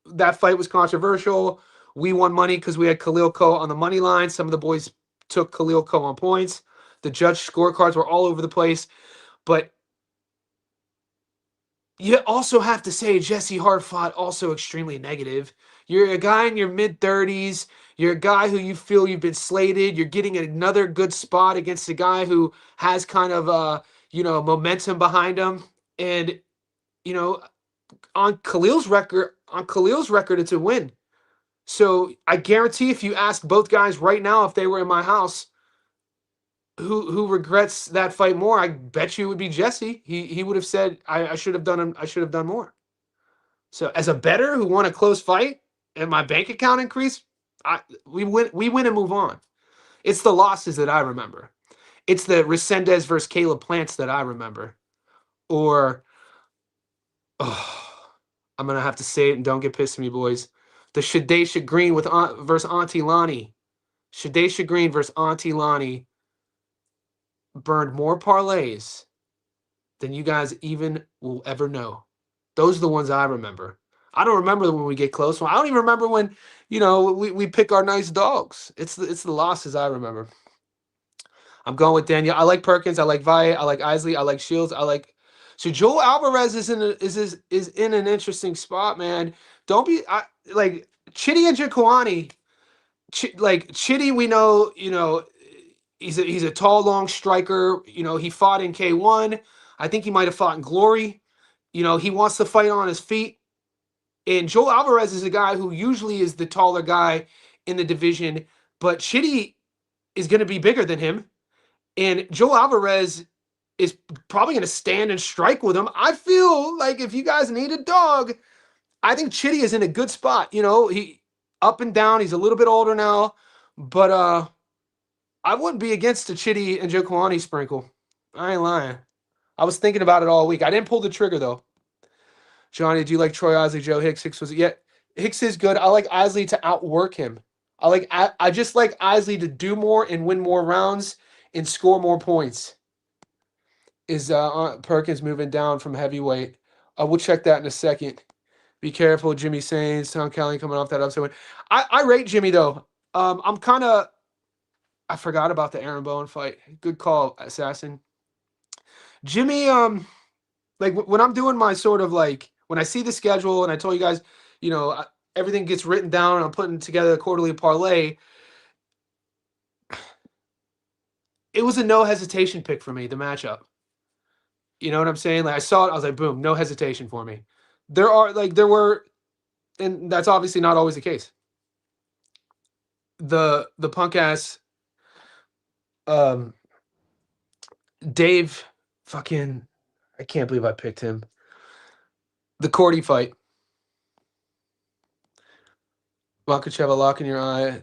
that fight was controversial. We won money because we had Khalil Ko on the money line. Some of the boys took Khalil Ko on points. The judge scorecards were all over the place. But you also have to say Jesse Hart fought also extremely negative. You're a guy in your mid-30s. You're a guy who you feel you've been slated. You're getting another good spot against a guy who has kind of momentum behind him. And you know, on Khalil's record, it's a win. So I guarantee if you ask both guys right now if they were in my house, who regrets that fight more, I bet you it would be Jesse. He would have said I should have done more. So as a bettor who won a close fight and my bank account increased, we win and move on. It's the losses that I remember. It's the Resendez versus Caleb Plants that I remember. Or I'm gonna have to say it and don't get pissed at me, boys. The Shadesha Green versus Auntie Lonnie. Shadesha Green versus Auntie Lonnie burned more parlays than you guys even will ever know. Those are the ones I remember. I don't remember when we get close. I don't even remember when, we pick our nice dogs. It's the losses I remember. I'm going with Daniel. I like Perkins. I like Valle. I like Isley. I like Shields. So Joel Alvarez is in an interesting spot, man. Don't be like Chidi and Jaquani. Chidi, we know, he's a tall, long striker. He fought in K1. I think he might have fought in Glory. He wants to fight on his feet. And Joel Alvarez is a guy who usually is the taller guy in the division, but Chidi is going to be bigger than him. And Joel Alvarez is probably going to stand and strike with him. I feel like if you guys need a dog, I think Chidi is in a good spot. He up and down. He's a little bit older now, but I wouldn't be against the Chidi and Joe sprinkle. I ain't lying. I was thinking about it all week. I didn't pull the trigger though. Johnny, do you like Troy Isley, Joe Hicks? Hicks is good. I like Isley to outwork him. I just like Isley to do more and win more rounds and score more points. Is Perkins moving down from heavyweight? We'll check that in a second. Be careful, Jimmy Sains, Tom Kelly coming off that upset win. I rate Jimmy though. I forgot about the Aaron Bowen fight. Good call, Assassin. Jimmy, when I'm doing my sort of when I see the schedule and I told you guys, everything gets written down and I'm putting together a quarterly parlay. It was a no hesitation pick for me, the matchup. You know what I'm saying? I saw it, I was like, boom, no hesitation for me. There were, and that's obviously not always the case. The punk ass Dave fucking, I can't believe I picked him. The Cordy fight. Makachev, a lock in your eye.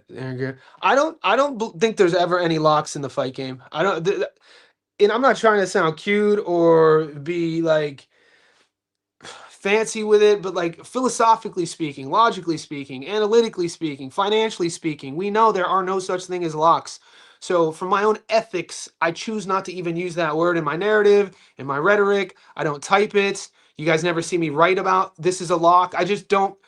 I don't think there's ever any locks in the fight game. And I'm not trying to sound cute or be fancy with it, but philosophically speaking, logically speaking, analytically speaking, financially speaking, we know there are no such thing as locks. So for my own ethics, I choose not to even use that word in my narrative, in my rhetoric. I don't type it. You guys never see me write about this is a lock. I just don't.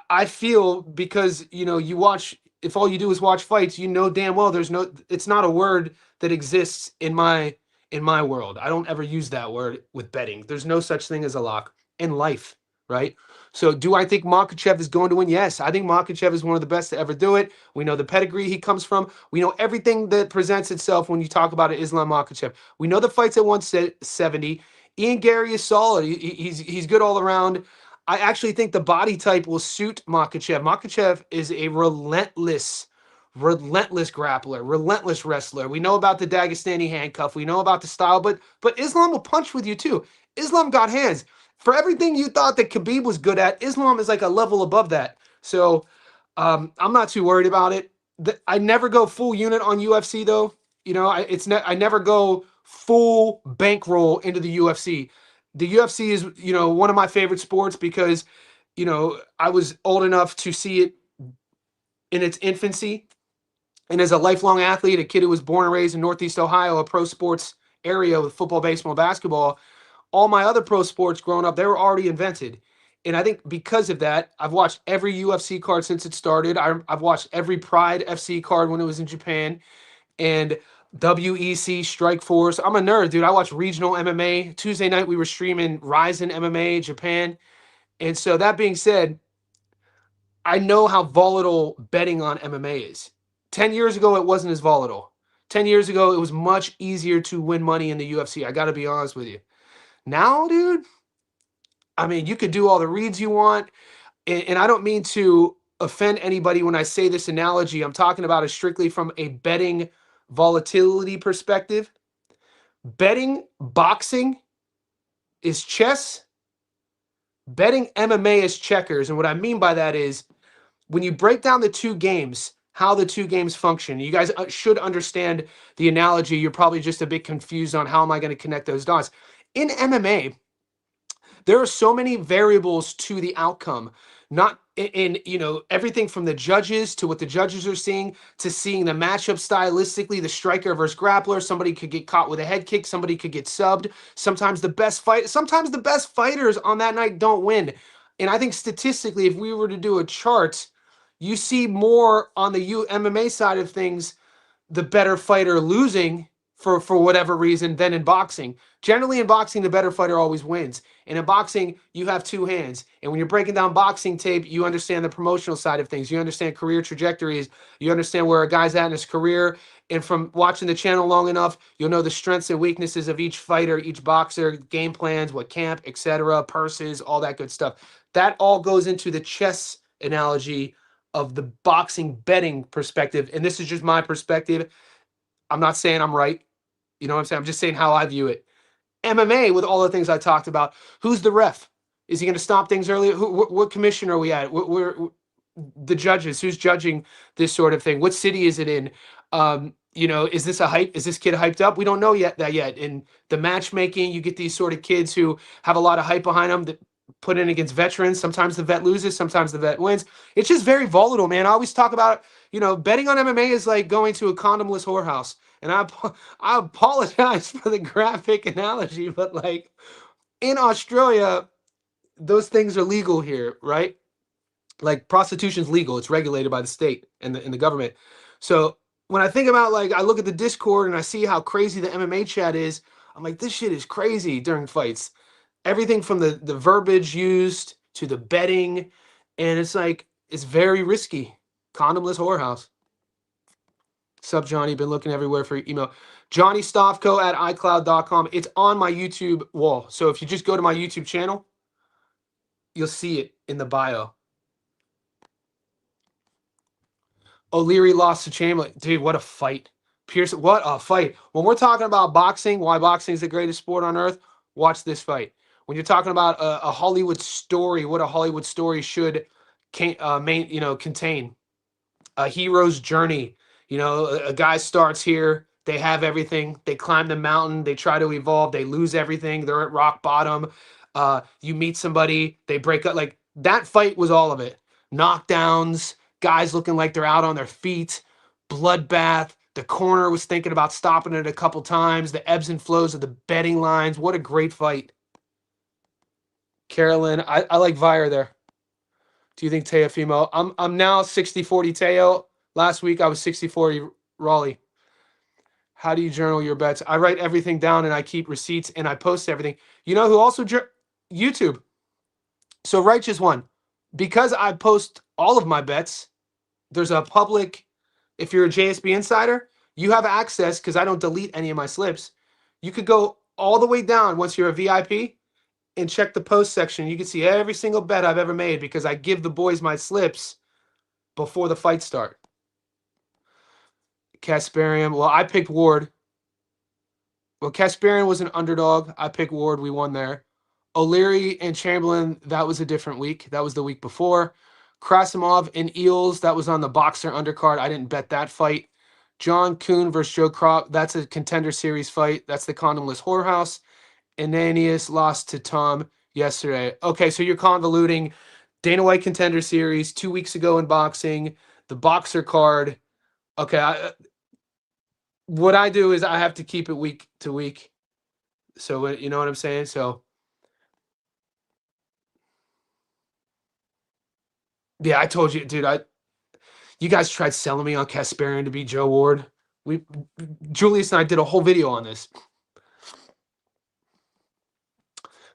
I feel because you watch. If all you do is watch fights, damn well it's not a word that exists in my world. I don't ever use that word with betting. There's no such thing as a lock in life, right? So do I think Makhachev is going to win? Yes, I think Makhachev is one of the best to ever do it. We know the pedigree he comes from. We know everything that presents itself when you talk about Islam Makhachev. We know the fights at 170. Ian Gary is solid. He's good all around. I actually think the body type will suit Makhachev. Makhachev is a relentless relentless grappler, relentless wrestler. We know about the Dagestani handcuff. We know about the style, but Islam will punch with you too. Islam got hands. For everything you thought that Khabib was good at, Islam is like a level above that. So I'm not too worried about it. I never go full unit on UFC though. You know, I never go full bankroll into the UFC. The UFC is, you know, one of my favorite sports because, you know, I was old enough to see it in its infancy. And as a lifelong athlete, a kid who was born and raised in Northeast Ohio, a pro sports area with football, baseball, basketball, all my other pro sports growing up, they were already invented. And I think because of that, I've watched every UFC card since it started. I've watched every Pride FC card when it was in Japan and WEC Strike Force. I'm a nerd, dude. I watch regional MMA. Tuesday night, we were streaming Ryzen MMA Japan. And so that being said, I know how volatile betting on MMA is. 10 years ago, it wasn't as volatile. 10 years ago, it was much easier to win money in the UFC. I got to be honest with you. Now, dude, I mean, you could do all the reads you want. And I don't mean to offend anybody when I say this analogy. I'm talking about it strictly from a betting volatility perspective. Betting boxing is chess. Betting MMA is checkers. And what I mean by that is when you break down the two games, how the two games function, you guys should understand the analogy. You're probably just a bit confused on how am I going to connect those dots. In MMA, there are so many variables to the outcome, not in, you know, everything from the judges to what the judges are seeing to seeing the matchup stylistically, the striker versus grappler. Somebody could get caught with a head kick, somebody could get subbed. Sometimes the best fighters on that night don't win. And I think statistically, if we were to do a chart, you see more on the MMA side of things, the better fighter losing for whatever reason than in boxing. Generally in boxing, the better fighter always wins. And in boxing, you have two hands. And when you're breaking down boxing tape, you understand the promotional side of things. You understand career trajectories. You understand where a guy's at in his career. And from watching the channel long enough, you'll know the strengths and weaknesses of each fighter, each boxer, game plans, what camp, etc., purses, all that good stuff. That all goes into the chess analogy of the boxing betting perspective. And this is just my perspective. I'm not saying I'm right. You know what I'm saying? I'm just saying how I view it. MMA, with all the things I talked about, who's the ref? Is he going to stop things early? What commission are we at? The judges? Who's judging this sort of thing? What city is it in? You know, is this a hype? Is this kid hyped up? We don't know yet. In the matchmaking, you get these sort of kids who have a lot of hype behind them that put in against veterans. Sometimes the vet loses, sometimes the vet wins. It's just very volatile, man. I always talk about, you know, betting on MMA is like going to a condomless whorehouse. And I apologize for the graphic analogy, but like in Australia, those things are legal here, right? Like prostitution's legal. It's regulated by the state and the government. So when I think about, like, I look at the Discord and I see how crazy the MMA chat is, I'm like, this shit is crazy during fights. Everything from the verbiage used to the betting, and it's like it's very risky. Condomless whorehouse. Sup, Johnny? Been looking everywhere for your email. JohnnyStofko@iCloud.com. It's on my YouTube wall. So if you just go to my YouTube channel, you'll see it in the bio. O'Leary lost to Chamberlain. Dude, what a fight. Pearson, what a fight. When we're talking about boxing, why boxing is the greatest sport on earth, watch this fight. When you're talking about a Hollywood story, what a Hollywood story should contain. A hero's journey. You know, a guy starts here, they have everything, they climb the mountain, they try to evolve, they lose everything, they're at rock bottom. You meet somebody, they break up. Like, that fight was all of it. Knockdowns, guys looking like they're out on their feet, bloodbath. The corner was thinking about stopping it a couple times, the ebbs and flows of the betting lines. What a great fight. Carolyn, I like Vire there. Do you think Teofimo? I'm now 60-40 Teo. Last week I was 60-40 Raleigh. How do you journal your bets? I write everything down and I keep receipts and I post everything. You know who also YouTube. So Righteous One, because I post all of my bets, there's a public, if you're a JSB insider, you have access because I don't delete any of my slips. You could go all the way down once you're a VIP and check the post section. You can see every single bet I've ever made because I give the boys my slips before the fight start. Kasparian. Well, I picked Ward. Well, Kasparian was an underdog. I picked Ward. We won there. O'Leary and Chamberlain, that was a different week. That was the week before. Krasimov and Eels, that was on the Boxer undercard. I didn't bet that fight. John Kuhn versus Joe Crop, that's a Contender Series fight. That's the Condomless Whorehouse. Ananias lost to Tom yesterday. Okay, so you're convoluting Dana White Contender Series 2 weeks ago in boxing, the Boxer card. Okay, what I do is I have to keep it week to week. So you know what I'm saying? So yeah, I told you, dude. You guys tried selling me on Kasparian to beat Joe Ward. Julius and I did a whole video on this.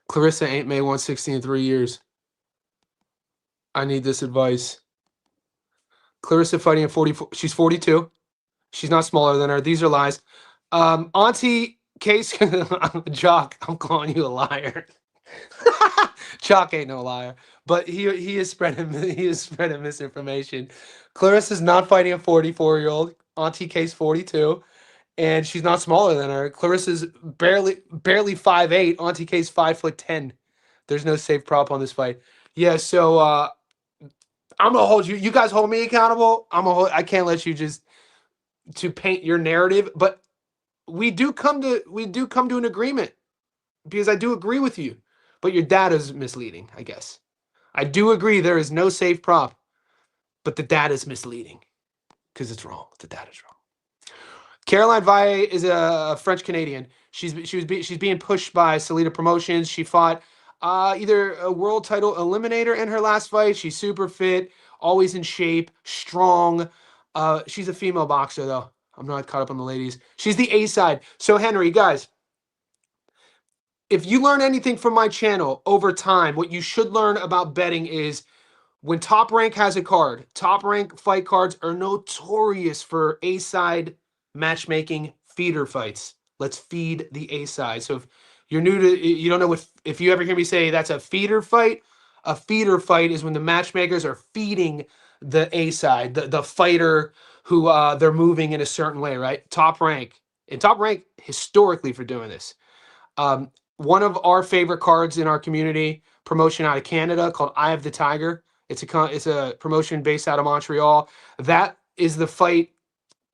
Clarissa ain't made 160 in 3 years. I need this advice. Clarissa fighting at 44. She's 42. She's not smaller than her. These are lies. Auntie Case, Jock, I'm calling you a liar. Chalk ain't no liar, but he is spreading misinformation. Clarissa's not fighting a 44-year-old. Auntie K's 42, and she's not smaller than her. Clarissa's barely 5'8". Auntie K's 5'10". There's no safe prop on this fight. Yeah, so I'm gonna hold you. You guys hold me accountable. I can't let you just to paint your narrative, but we do come to an agreement because I do agree with you. But your data is misleading, I guess. I do agree there is no safe prop, but the data is misleading because it's wrong. The data is wrong. Caroline Valle is a French Canadian. She's being pushed by Salida Promotions. She fought either a world title eliminator in her last fight. She's super fit, always in shape, strong. She's a female boxer though. I'm not caught up on the ladies. She's the A side. So Henry, guys, if you learn anything from my channel over time, what you should learn about betting is when Top Rank has a card, Top Rank fight cards are notorious for A-side matchmaking feeder fights. Let's feed the A-side. So if you're new to, you don't know if you ever hear me say that's a feeder fight is when the matchmakers are feeding the A-side, the fighter who they're moving in a certain way, right? Top Rank. And Top Rank historically for doing this. One of our favorite cards in our community, promotion out of Canada called Eye of the Tiger. It's a promotion based out of Montreal. That is the fight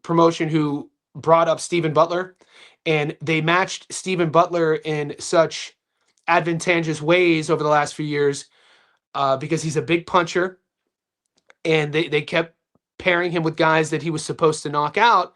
promotion who brought up Stephen Butler, and they matched Stephen Butler in such advantageous ways over the last few years because he's a big puncher, and they kept pairing him with guys that he was supposed to knock out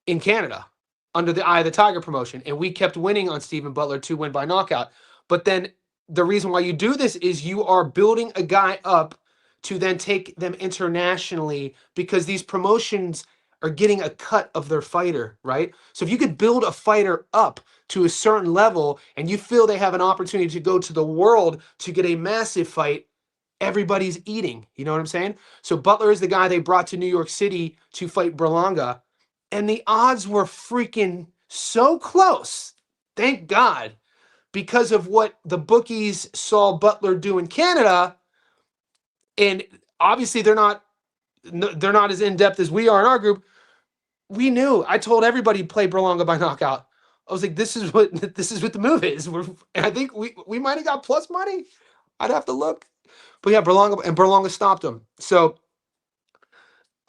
in Canada under the Eye of the Tiger promotion. And we kept winning on Stephen Butler to win by knockout. But then the reason why you do this is you are building a guy up to then take them internationally because these promotions are getting a cut of their fighter, right? So if you could build a fighter up to a certain level and you feel they have an opportunity to go to the world to get a massive fight, everybody's eating. You know what I'm saying? So Butler is the guy they brought to New York City to fight Berlanga. And the odds were freaking so close. Thank God. Because of what the bookies saw Butler do in Canada. And obviously they're not as in-depth as we are in our group. We knew. I told everybody play Berlanga by knockout. I was like, this is what the move is. And I think we might have got plus money. I'd have to look. But yeah, Berlanga stopped him. So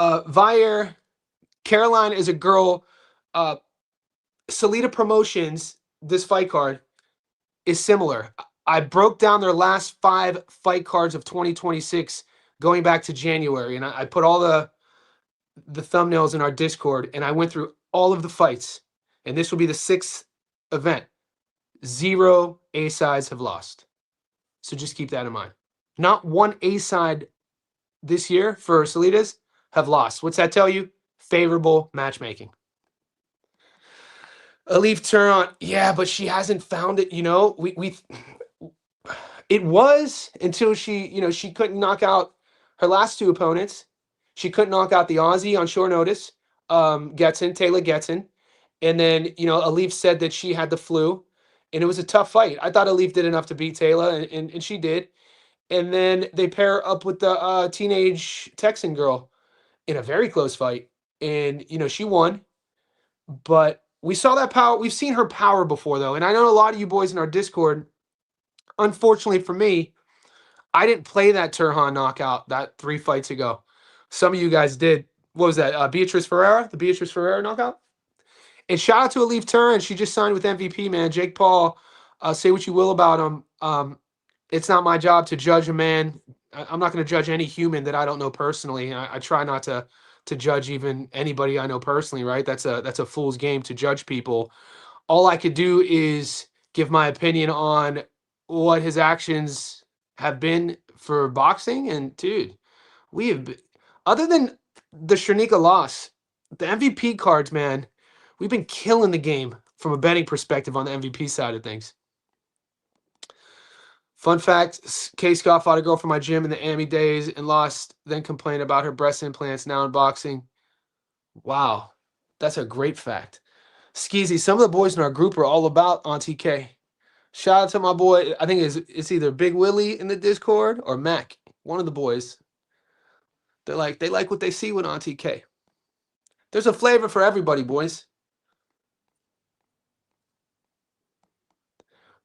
Valle, Caroline is a girl. Salida Promotions, this fight card is similar. I broke down their last 5 fight cards of 2026 going back to January, and I put all the thumbnails in our Discord, and I went through all of the fights, and this will be the 6th event. 0 A-sides have lost. So just keep that in mind. Not one A-side this year for Salidas have lost. What's that tell you? Favorable matchmaking. Alif Turan, yeah, but she hasn't found it. You know, it was until she couldn't knock out her last 2 opponents. She couldn't knock out the Aussie on short notice, Taylor Getson, and then Alif said that she had the flu, and it was a tough fight. I thought Alif did enough to beat Taylor, and she did. And then they pair up with the teenage Texan girl in a very close fight. and she won. But we saw that power. We've seen her power before, though, and I know a lot of you boys in our Discord. Unfortunately for me, I didn't play that Turhan knockout that 3 fights ago. Some of you guys did. What was that? Beatrice Ferreira, the Beatrice Ferreira knockout. And shout out to Alif Turan. She just signed with MVP, man. Jake Paul, say what you will about him. It's not my job to judge a man. I'm not going to judge any human that I don't know personally. I try not to judge even anybody I know personally, right? That's a fool's game to judge people. All I could do is give my opinion on what his actions have been for boxing. And dude, we have been, other than the Shanika loss, the MVP cards, man, we've been killing the game from a betting perspective on the MVP side of things. Fun fact, Kay Scott fought a girl from my gym in the Amy days and lost, then complained about her breast implants now in boxing. Wow, that's a great fact. Skeezy, some of the boys in our group are all about Auntie K. Shout out to my boy. I think it's either Big Willie in the Discord or Mac. One of the boys. They like what they see with Auntie K. There's a flavor for everybody, boys.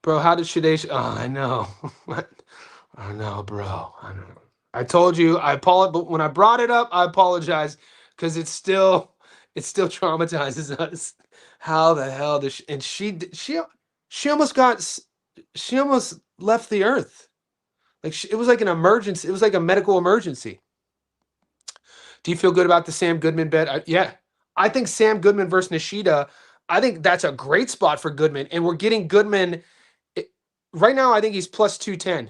Bro, how did Shadej? Oh, I know. I know, bro. I know. I told you. I apologize, but when I brought it up, I apologize because it still traumatizes us. How the hell does she almost left the earth. Like it was like an emergency. It was like a medical emergency. Do you feel good about the Sam Goodman bet? Yeah. I think Sam Goodman versus Nishida, I think that's a great spot for Goodman. And we're getting Goodman. Right now, I think he's plus 210.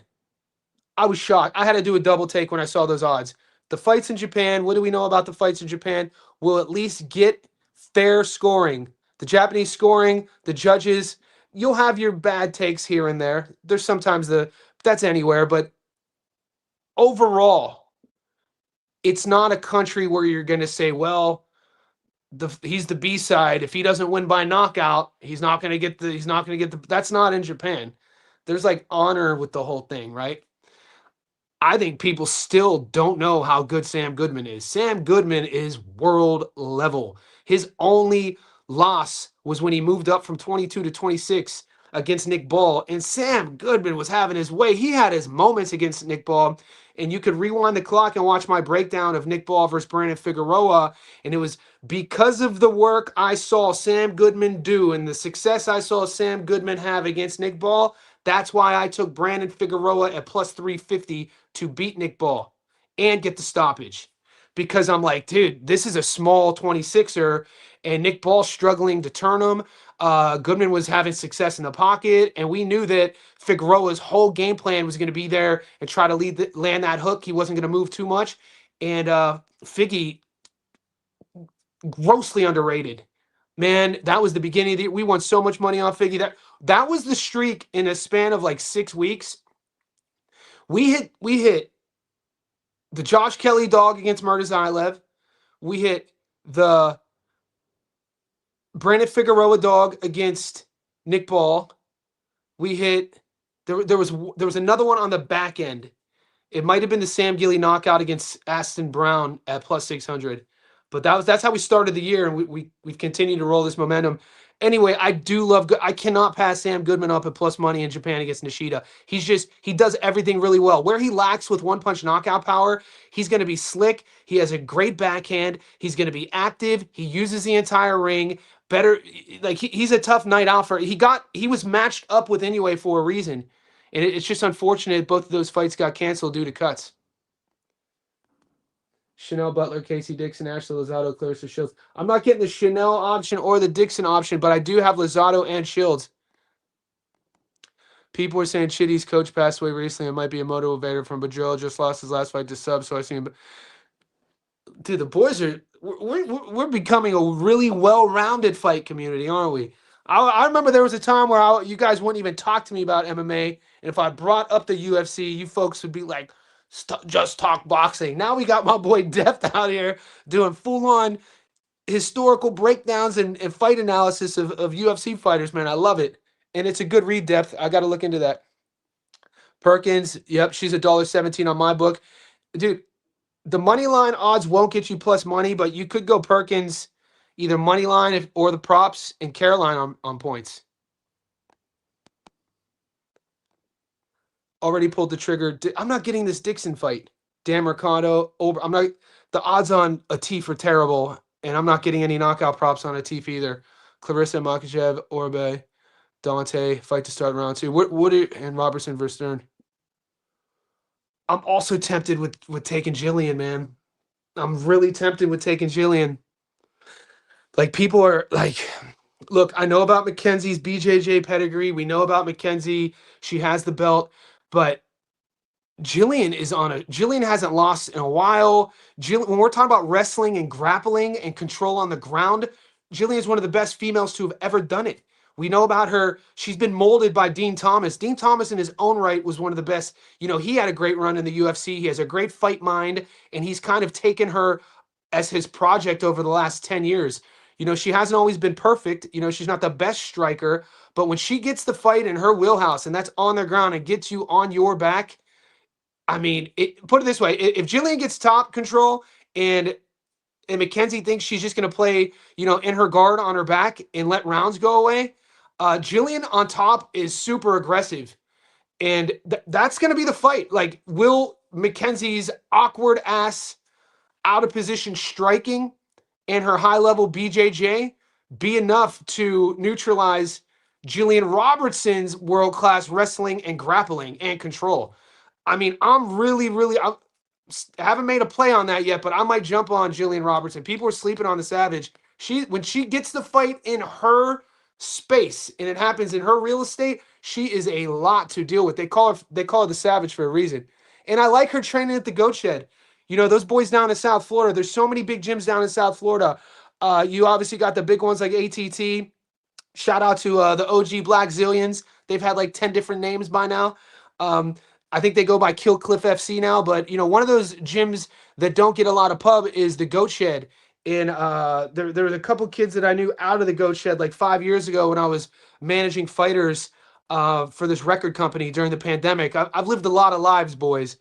I was shocked. I had to do a double take when I saw those odds. The fights in Japan, what do we know about the fights in Japan? We'll at least get fair scoring. The Japanese scoring, the judges, you'll have your bad takes here and there. There's sometimes that's anywhere, but overall, it's not a country where you're going to say, well, he's the B side. If he doesn't win by knockout, he's not going to get the. That's not in Japan. There's like honor with the whole thing, right? I think people still don't know how good Sam Goodman is. Sam Goodman is world level. His only loss was when he moved up from 22 to 26 against Nick Ball, and Sam Goodman was having his way. He had his moments against Nick Ball, and you could rewind the clock and watch my breakdown of Nick Ball versus Brandon Figueroa, and it was because of the work I saw Sam Goodman do and the success I saw Sam Goodman have against Nick Ball. That's why I took Brandon Figueroa at plus 350 to beat Nick Ball and get the stoppage. Because I'm like, dude, this is a small 26er, and Nick Ball struggling to turn him. Goodman was having success in the pocket, and we knew that Figueroa's whole game plan was going to be there and try to land that hook. He wasn't going to move too much. And Figgy, grossly underrated. Man, that was the beginning of the year. We won so much money on Figgy. That was the streak in a span of like 6 weeks. We hit the Josh Kelly dog against Murtazaev. We hit the Brandon Figueroa dog against Nick Ball. We hit there was another one on the back end. It might have been the Sam Gilly knockout against Aston Brown at plus 600. But that's how we started the year, and we've continued to roll this momentum. Anyway, I do love. I cannot pass Sam Goodman up at plus money in Japan against Nishida. He does everything really well. Where he lacks with one punch knockout power, he's going to be slick. He has a great backhand. He's going to be active. He uses the entire ring better. Like he's a tough night out for. He was matched up with anyway for a reason, and it's just unfortunate both of those fights got canceled due to cuts. Chanel Butler, Casey Dixon, Ashley Lozado, Clarissa Shields. I'm not getting the Chanel option or the Dixon option, but I do have Lozado and Shields. People were saying Chitty's coach passed away recently. It might be a motivator from Badrillo. Just lost his last fight to Sub, so I seen. Dude, the boys are we're becoming a really well-rounded fight community, aren't we? I remember there was a time where you guys wouldn't even talk to me about MMA, and if I brought up the UFC, you folks would be like, just talk boxing. Now we got my boy Deft out here doing full-on historical breakdowns and fight analysis of UFC fighters, man. I love it. And it's a good read, Depth. I got to look into that. Perkins, yep, she's $1.17 on my book. Dude, the money line odds won't get you plus money, but you could go Perkins, either money line or the props, and Caroline on points. Already pulled the trigger. I'm not getting this Dixon fight. Dan Mercado over. I'm not. The odds on Atif are terrible, and I'm not getting any knockout props on Atif either. Clarissa Makachev, Orbe, Dante fight to start round 2. Woody and Robertson versus Stern. I'm also tempted with taking Jillian, man. I'm really tempted with taking Jillian. Like, people are like, look, I know about Mackenzie's BJJ pedigree. We know about Mackenzie. She has the belt, but Jillian hasn't lost in a while. When we're talking about wrestling and grappling and control on the ground, Jillian is one of the best females to have ever done it. We know about her. She's been molded by Dean Thomas. Dean Thomas in his own right was one of the best. He had a great run in the UFC. He has a great fight mind, and he's kind of taken her as his project over the last 10 years. She hasn't always been perfect. She's not the best striker, but when she gets the fight in her wheelhouse and that's on the ground and gets you on your back, I mean, put it this way: if Jillian gets top control and Mackenzie thinks she's just going to play, in her guard on her back and let rounds go away, Jillian on top is super aggressive, and that's going to be the fight. Like, will Mackenzie's awkward ass, out of position striking and her high level BJJ be enough to neutralize Jillian Robertson's world class wrestling and grappling and control? I mean, I haven't made a play on that yet, but I might jump on Jillian Robertson. People are sleeping on the Savage. When she gets the fight in her space and it happens in her real estate, she is a lot to deal with. They call her the Savage for a reason. And I like her training at the Goat Shed. Those boys down in South Florida. There's so many big gyms down in South Florida. You obviously got the big ones like ATT. Shout out to the OG Black Zillions. They've had like 10 different names by now. I think they go by Kill Cliff FC now, but one of those gyms that don't get a lot of pub is the Goat Shed. And there was a couple kids that I knew out of the Goat Shed like 5 years ago when I was managing fighters for this record company during the pandemic. I've lived a lot of lives, boys.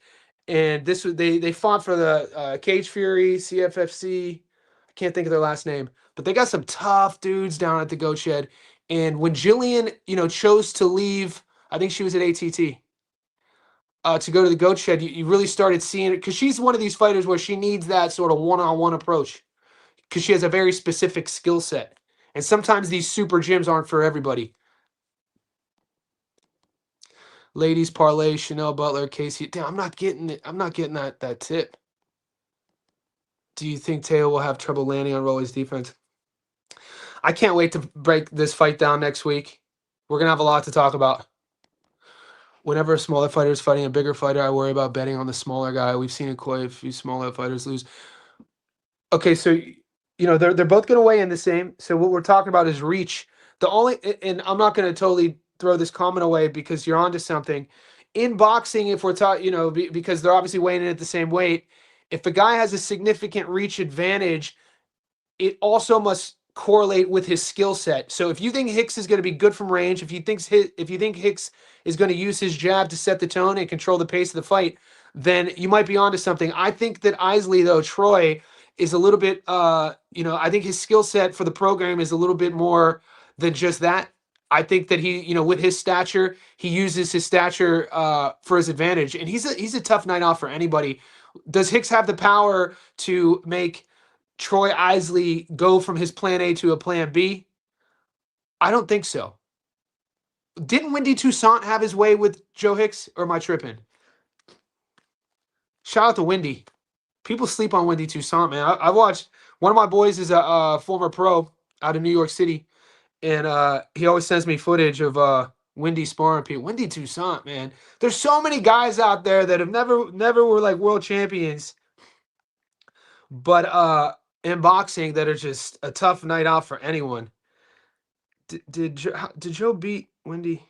And this was they fought for the Cage Fury, CFFC. I can't think of their last name, but they got some tough dudes down at the Goat Shed. And when Jillian, chose to leave, I think she was at ATT. To go to the Goat Shed, you really started seeing it, because she's one of these fighters where she needs that sort of one-on-one approach, because she has a very specific skill set. And sometimes these super gyms aren't for everybody. Ladies parlay, Chanel Butler, Casey. Damn, I'm not getting it. I'm not getting that tip. Do you think Teo will have trouble landing on Rolly's defense? I can't wait to break this fight down next week. We're going to have a lot to talk about. Whenever a smaller fighter is fighting a bigger fighter, I worry about betting on the smaller guy. We've seen quite a few smaller fighters lose. Okay, so they're both going to weigh in the same. So what we're talking about is reach. And I'm not going to totally throw this comment away because you're onto something. In boxing, if we're talking, because they're obviously weighing in at the same weight, if a guy has a significant reach advantage, it also must correlate with his skill set. So if you think Hicks is going to be good from range, if you think Hicks is going to use his jab to set the tone and control the pace of the fight, then you might be onto something. I think that Isley, though, Troy, is a little bit, I think his skill set for the program is a little bit more than just that. I think that he, with his stature, he uses his stature for his advantage, and he's a tough night off for anybody. Does Hicks have the power to make Troy Isley go from his plan A to a plan B? I don't think so. Didn't Wendy Toussaint have his way with Joe Hicks, or am I tripping? Shout out to Wendy. People sleep on Wendy Toussaint, man. I watched, one of my boys is a former pro out of New York City, and he always sends me footage of Wendy sparring people. Wendy Toussaint, man. There's so many guys out there that have never were like world champions, but in boxing that are just a tough night out for anyone. Did Joe beat Wendy?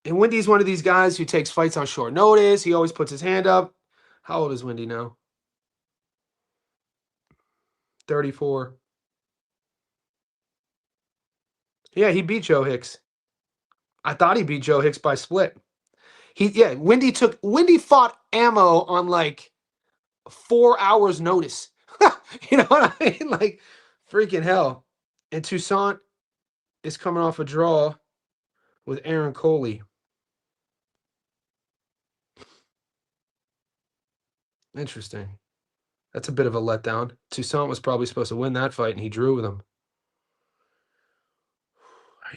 And Wendy's one of these guys who takes fights on short notice. He always puts his hand up. How old is Wendy now? 34. Yeah, he beat Joe Hicks. I thought he beat Joe Hicks by split. Wendy fought ammo on like 4 hours notice. You know what I mean? Like, freaking hell. And Toussaint is coming off a draw with Aaron Coley. Interesting. That's a bit of a letdown. Toussaint was probably supposed to win that fight, and he drew with him.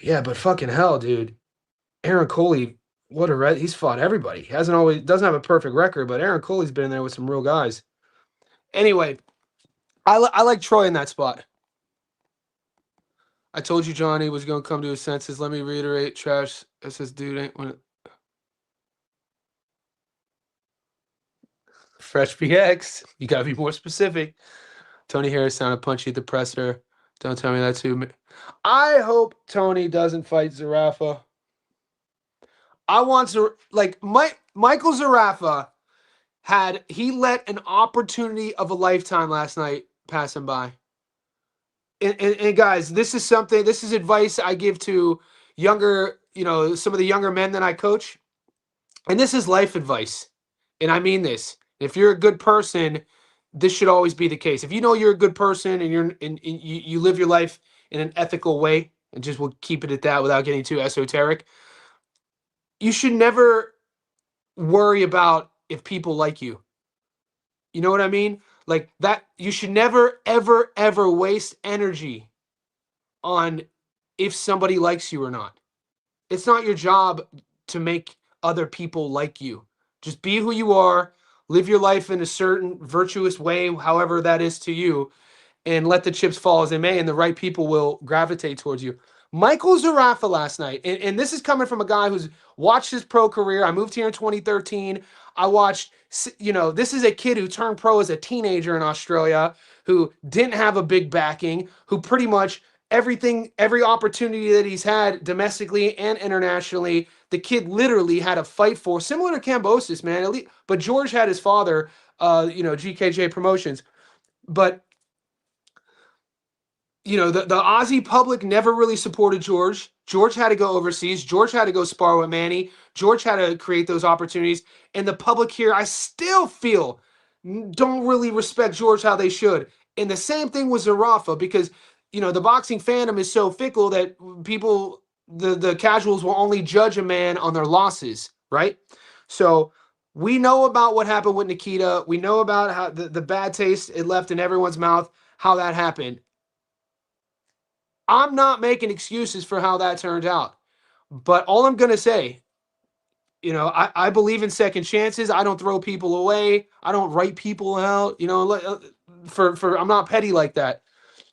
Yeah, but fucking hell, dude. Aaron Coley, what a he's fought everybody. He doesn't have a perfect record, but Aaron Coley's been in there with some real guys. Anyway, I like Troy in that spot. I told you Johnny was going to come to his senses. Let me reiterate, trash. It says, dude ain't when Fresh PX. You got to be more specific. Tony Harris sounded punchy at the presser. Don't tell me that too. I hope Tony doesn't fight Zerafa. I want to, like, Michael Zerafa he let an opportunity of a lifetime last night pass him by. And guys, this is advice I give to younger, some of the younger men that I coach. And this is life advice. And I mean this. If you're a good person, this should always be the case. If you know you're a good person and you live your life in an ethical way, and just we'll keep it at that without getting too esoteric, you should never worry about if people like you. You know what I mean? Like that, you should never, ever, ever waste energy on if somebody likes you or not. It's not your job to make other people like you. Just be who you are, live your life in a certain virtuous way, however that is to you, and let the chips fall as they may, and the right people will gravitate towards you. Michael Zerafa last night, and this is coming from a guy who's watched his pro career. I moved here in 2013. I watched, this is a kid who turned pro as a teenager in Australia, who didn't have a big backing, who pretty much every opportunity that he's had domestically and internationally, the kid literally had a fight for, similar to Kambosos, man. But George had his father, GKJ Promotions. But the Aussie public never really supported George. George had to go overseas. George had to go spar with Manny. George had to create those opportunities. And the public here, I still feel, don't really respect George how they should. And the same thing with Zerafa, because, the boxing fandom is so fickle that people, the casuals will only judge a man on their losses, right? So we know about what happened with Nikita. We know about how the bad taste it left in everyone's mouth, how that happened. I'm not making excuses for how that turned out. But all I'm going to say, I believe in second chances. I don't throw people away. I don't write people out, I'm not petty like that.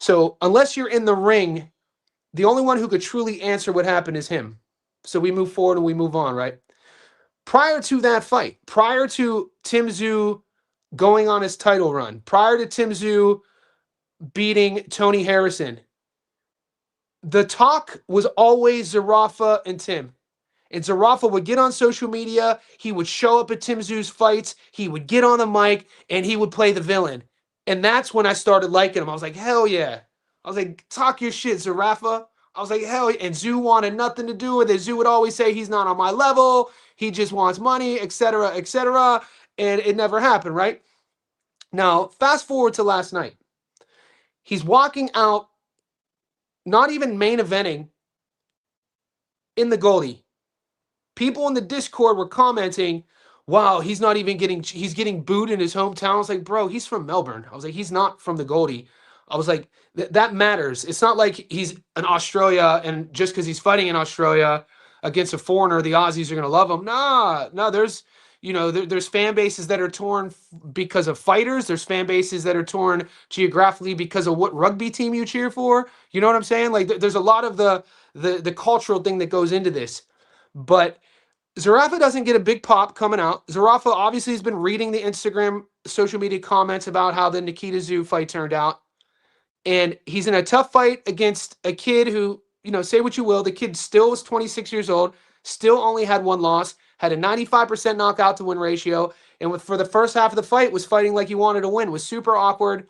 So unless you're in the ring, the only one who could truly answer what happened is him. So we move forward and we move on, right? Prior to that fight, prior to Tim Tszyu going on his title run, prior to Tim Tszyu beating Tony Harrison, the talk was always Zerafa and Tim. And Zerafa would get on social media. He would show up at Tim Tszyu's fights. He would get on the mic and he would play the villain. And that's when I started liking him. I was like, hell yeah. I was like, talk your shit, Zerafa. I was like, hell yeah. And Tszyu wanted nothing to do with it. Tszyu would always say he's not on my level. He just wants money, etc., etc. And it never happened, right? Now, fast forward to last night. He's walking out, not even main eventing, in the Goldie. People in the Discord were commenting, wow, he's getting booed in his hometown. I was like, bro, he's from Melbourne. I was like, he's not from the Goldie. I was like, that matters. It's not like he's in Australia and just because he's fighting in Australia against a foreigner, the Aussies are going to love him. No, there's fan bases that are torn because of fighters. There's fan bases that are torn geographically because of what rugby team you cheer for. You know what I'm saying? Like there's a lot of the cultural thing that goes into this. But Zerafa doesn't get a big pop coming out. Zerafa obviously has been reading the Instagram social media comments about how the Nikita Tszyu fight turned out. And he's in a tough fight against a kid who, say what you will, the kid still was 26 years old, still only had one loss, had a 95% knockout to win ratio, and for the first half of the fight was fighting like he wanted to win, was super awkward.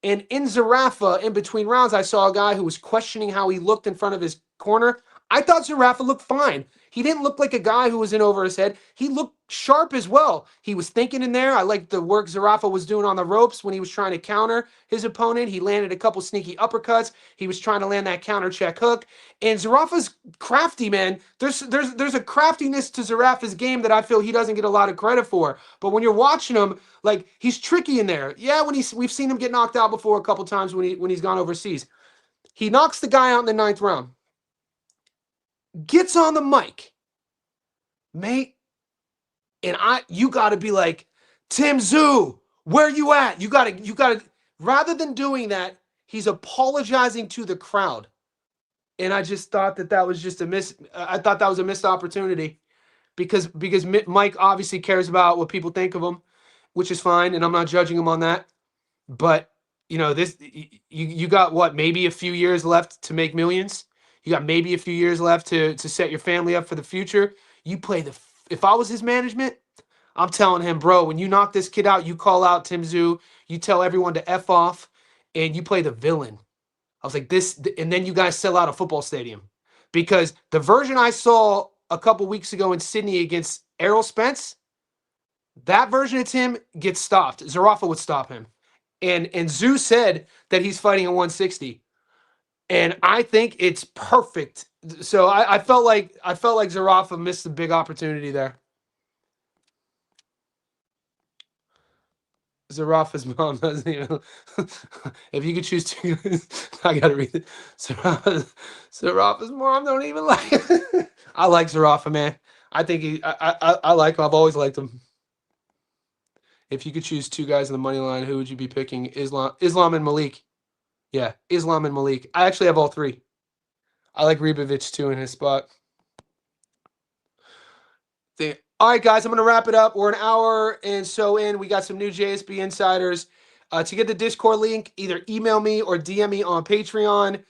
And in Zerafa, in between rounds, I saw a guy who was questioning how he looked in front of his corner. I thought Zerafa looked fine. He didn't look like a guy who was in over his head. He looked sharp as well. He was thinking in there. I liked the work Zerafa was doing on the ropes when he was trying to counter his opponent. He landed a couple sneaky uppercuts. He was trying to land that counter check hook. And Zerafa's crafty, man. There's a craftiness to Zerafa's game that I feel he doesn't get a lot of credit for. But when you're watching him, like, he's tricky in there. Yeah, we've seen him get knocked out before a couple times when he's gone overseas. He knocks the guy out in the 9th round. Gets on the mic, mate, and you got to be like, Tim Tszyu, where you at? You got to. Rather than doing that, he's apologizing to the crowd, and I just thought that was just a miss. I thought that was a missed opportunity because Mike obviously cares about what people think of him, which is fine, and I'm not judging him on that. But this you got what, maybe a few years left to make millions. You got maybe a few years left to set your family up for the future. You play if I was his management, I'm telling him, bro, when you knock this kid out, you call out Tim Tszyu, you tell everyone to F off, and you play the villain. I was like, and then you guys sell out a football stadium. Because the version I saw a couple weeks ago in Sydney against Errol Spence, that version of Tim gets stopped. Zerafa would stop him. And Tszyu said that he's fighting at 160. And I think it's perfect. So I felt like Zerafa missed a big opportunity there. Zerafa's mom doesn't even. If you could choose two, I gotta read it. Zerafa's mom don't even like it. I like Zerafa, man. I think I like him. I've always liked him. If you could choose two guys in the money line, who would you be picking? Islam and Malik. Yeah, Islam and Malik. I actually have all three. I like Ribovic too in his spot. All right, guys, I'm going to wrap it up. We're an hour and so in. We got some new JSB insiders. To get the Discord link, either email me or DM me on Patreon.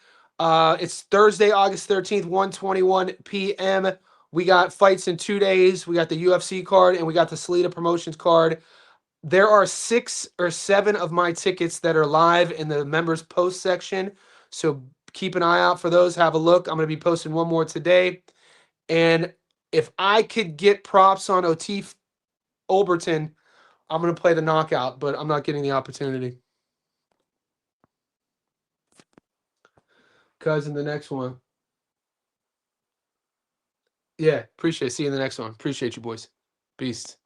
It's Thursday, August 13th, 1:21 p.m. We got fights in 2 days. We got the UFC card and we got the Salida Promotions card. There are 6 or 7 of my tickets that are live in the members post section. So keep an eye out for those. Have a look. I'm going to be posting one more today. And if I could get props on Oteef Overton, I'm going to play the knockout, but I'm not getting the opportunity. Cuz in the next one. Yeah, appreciate it. See you in the next one. Appreciate you, boys. Peace.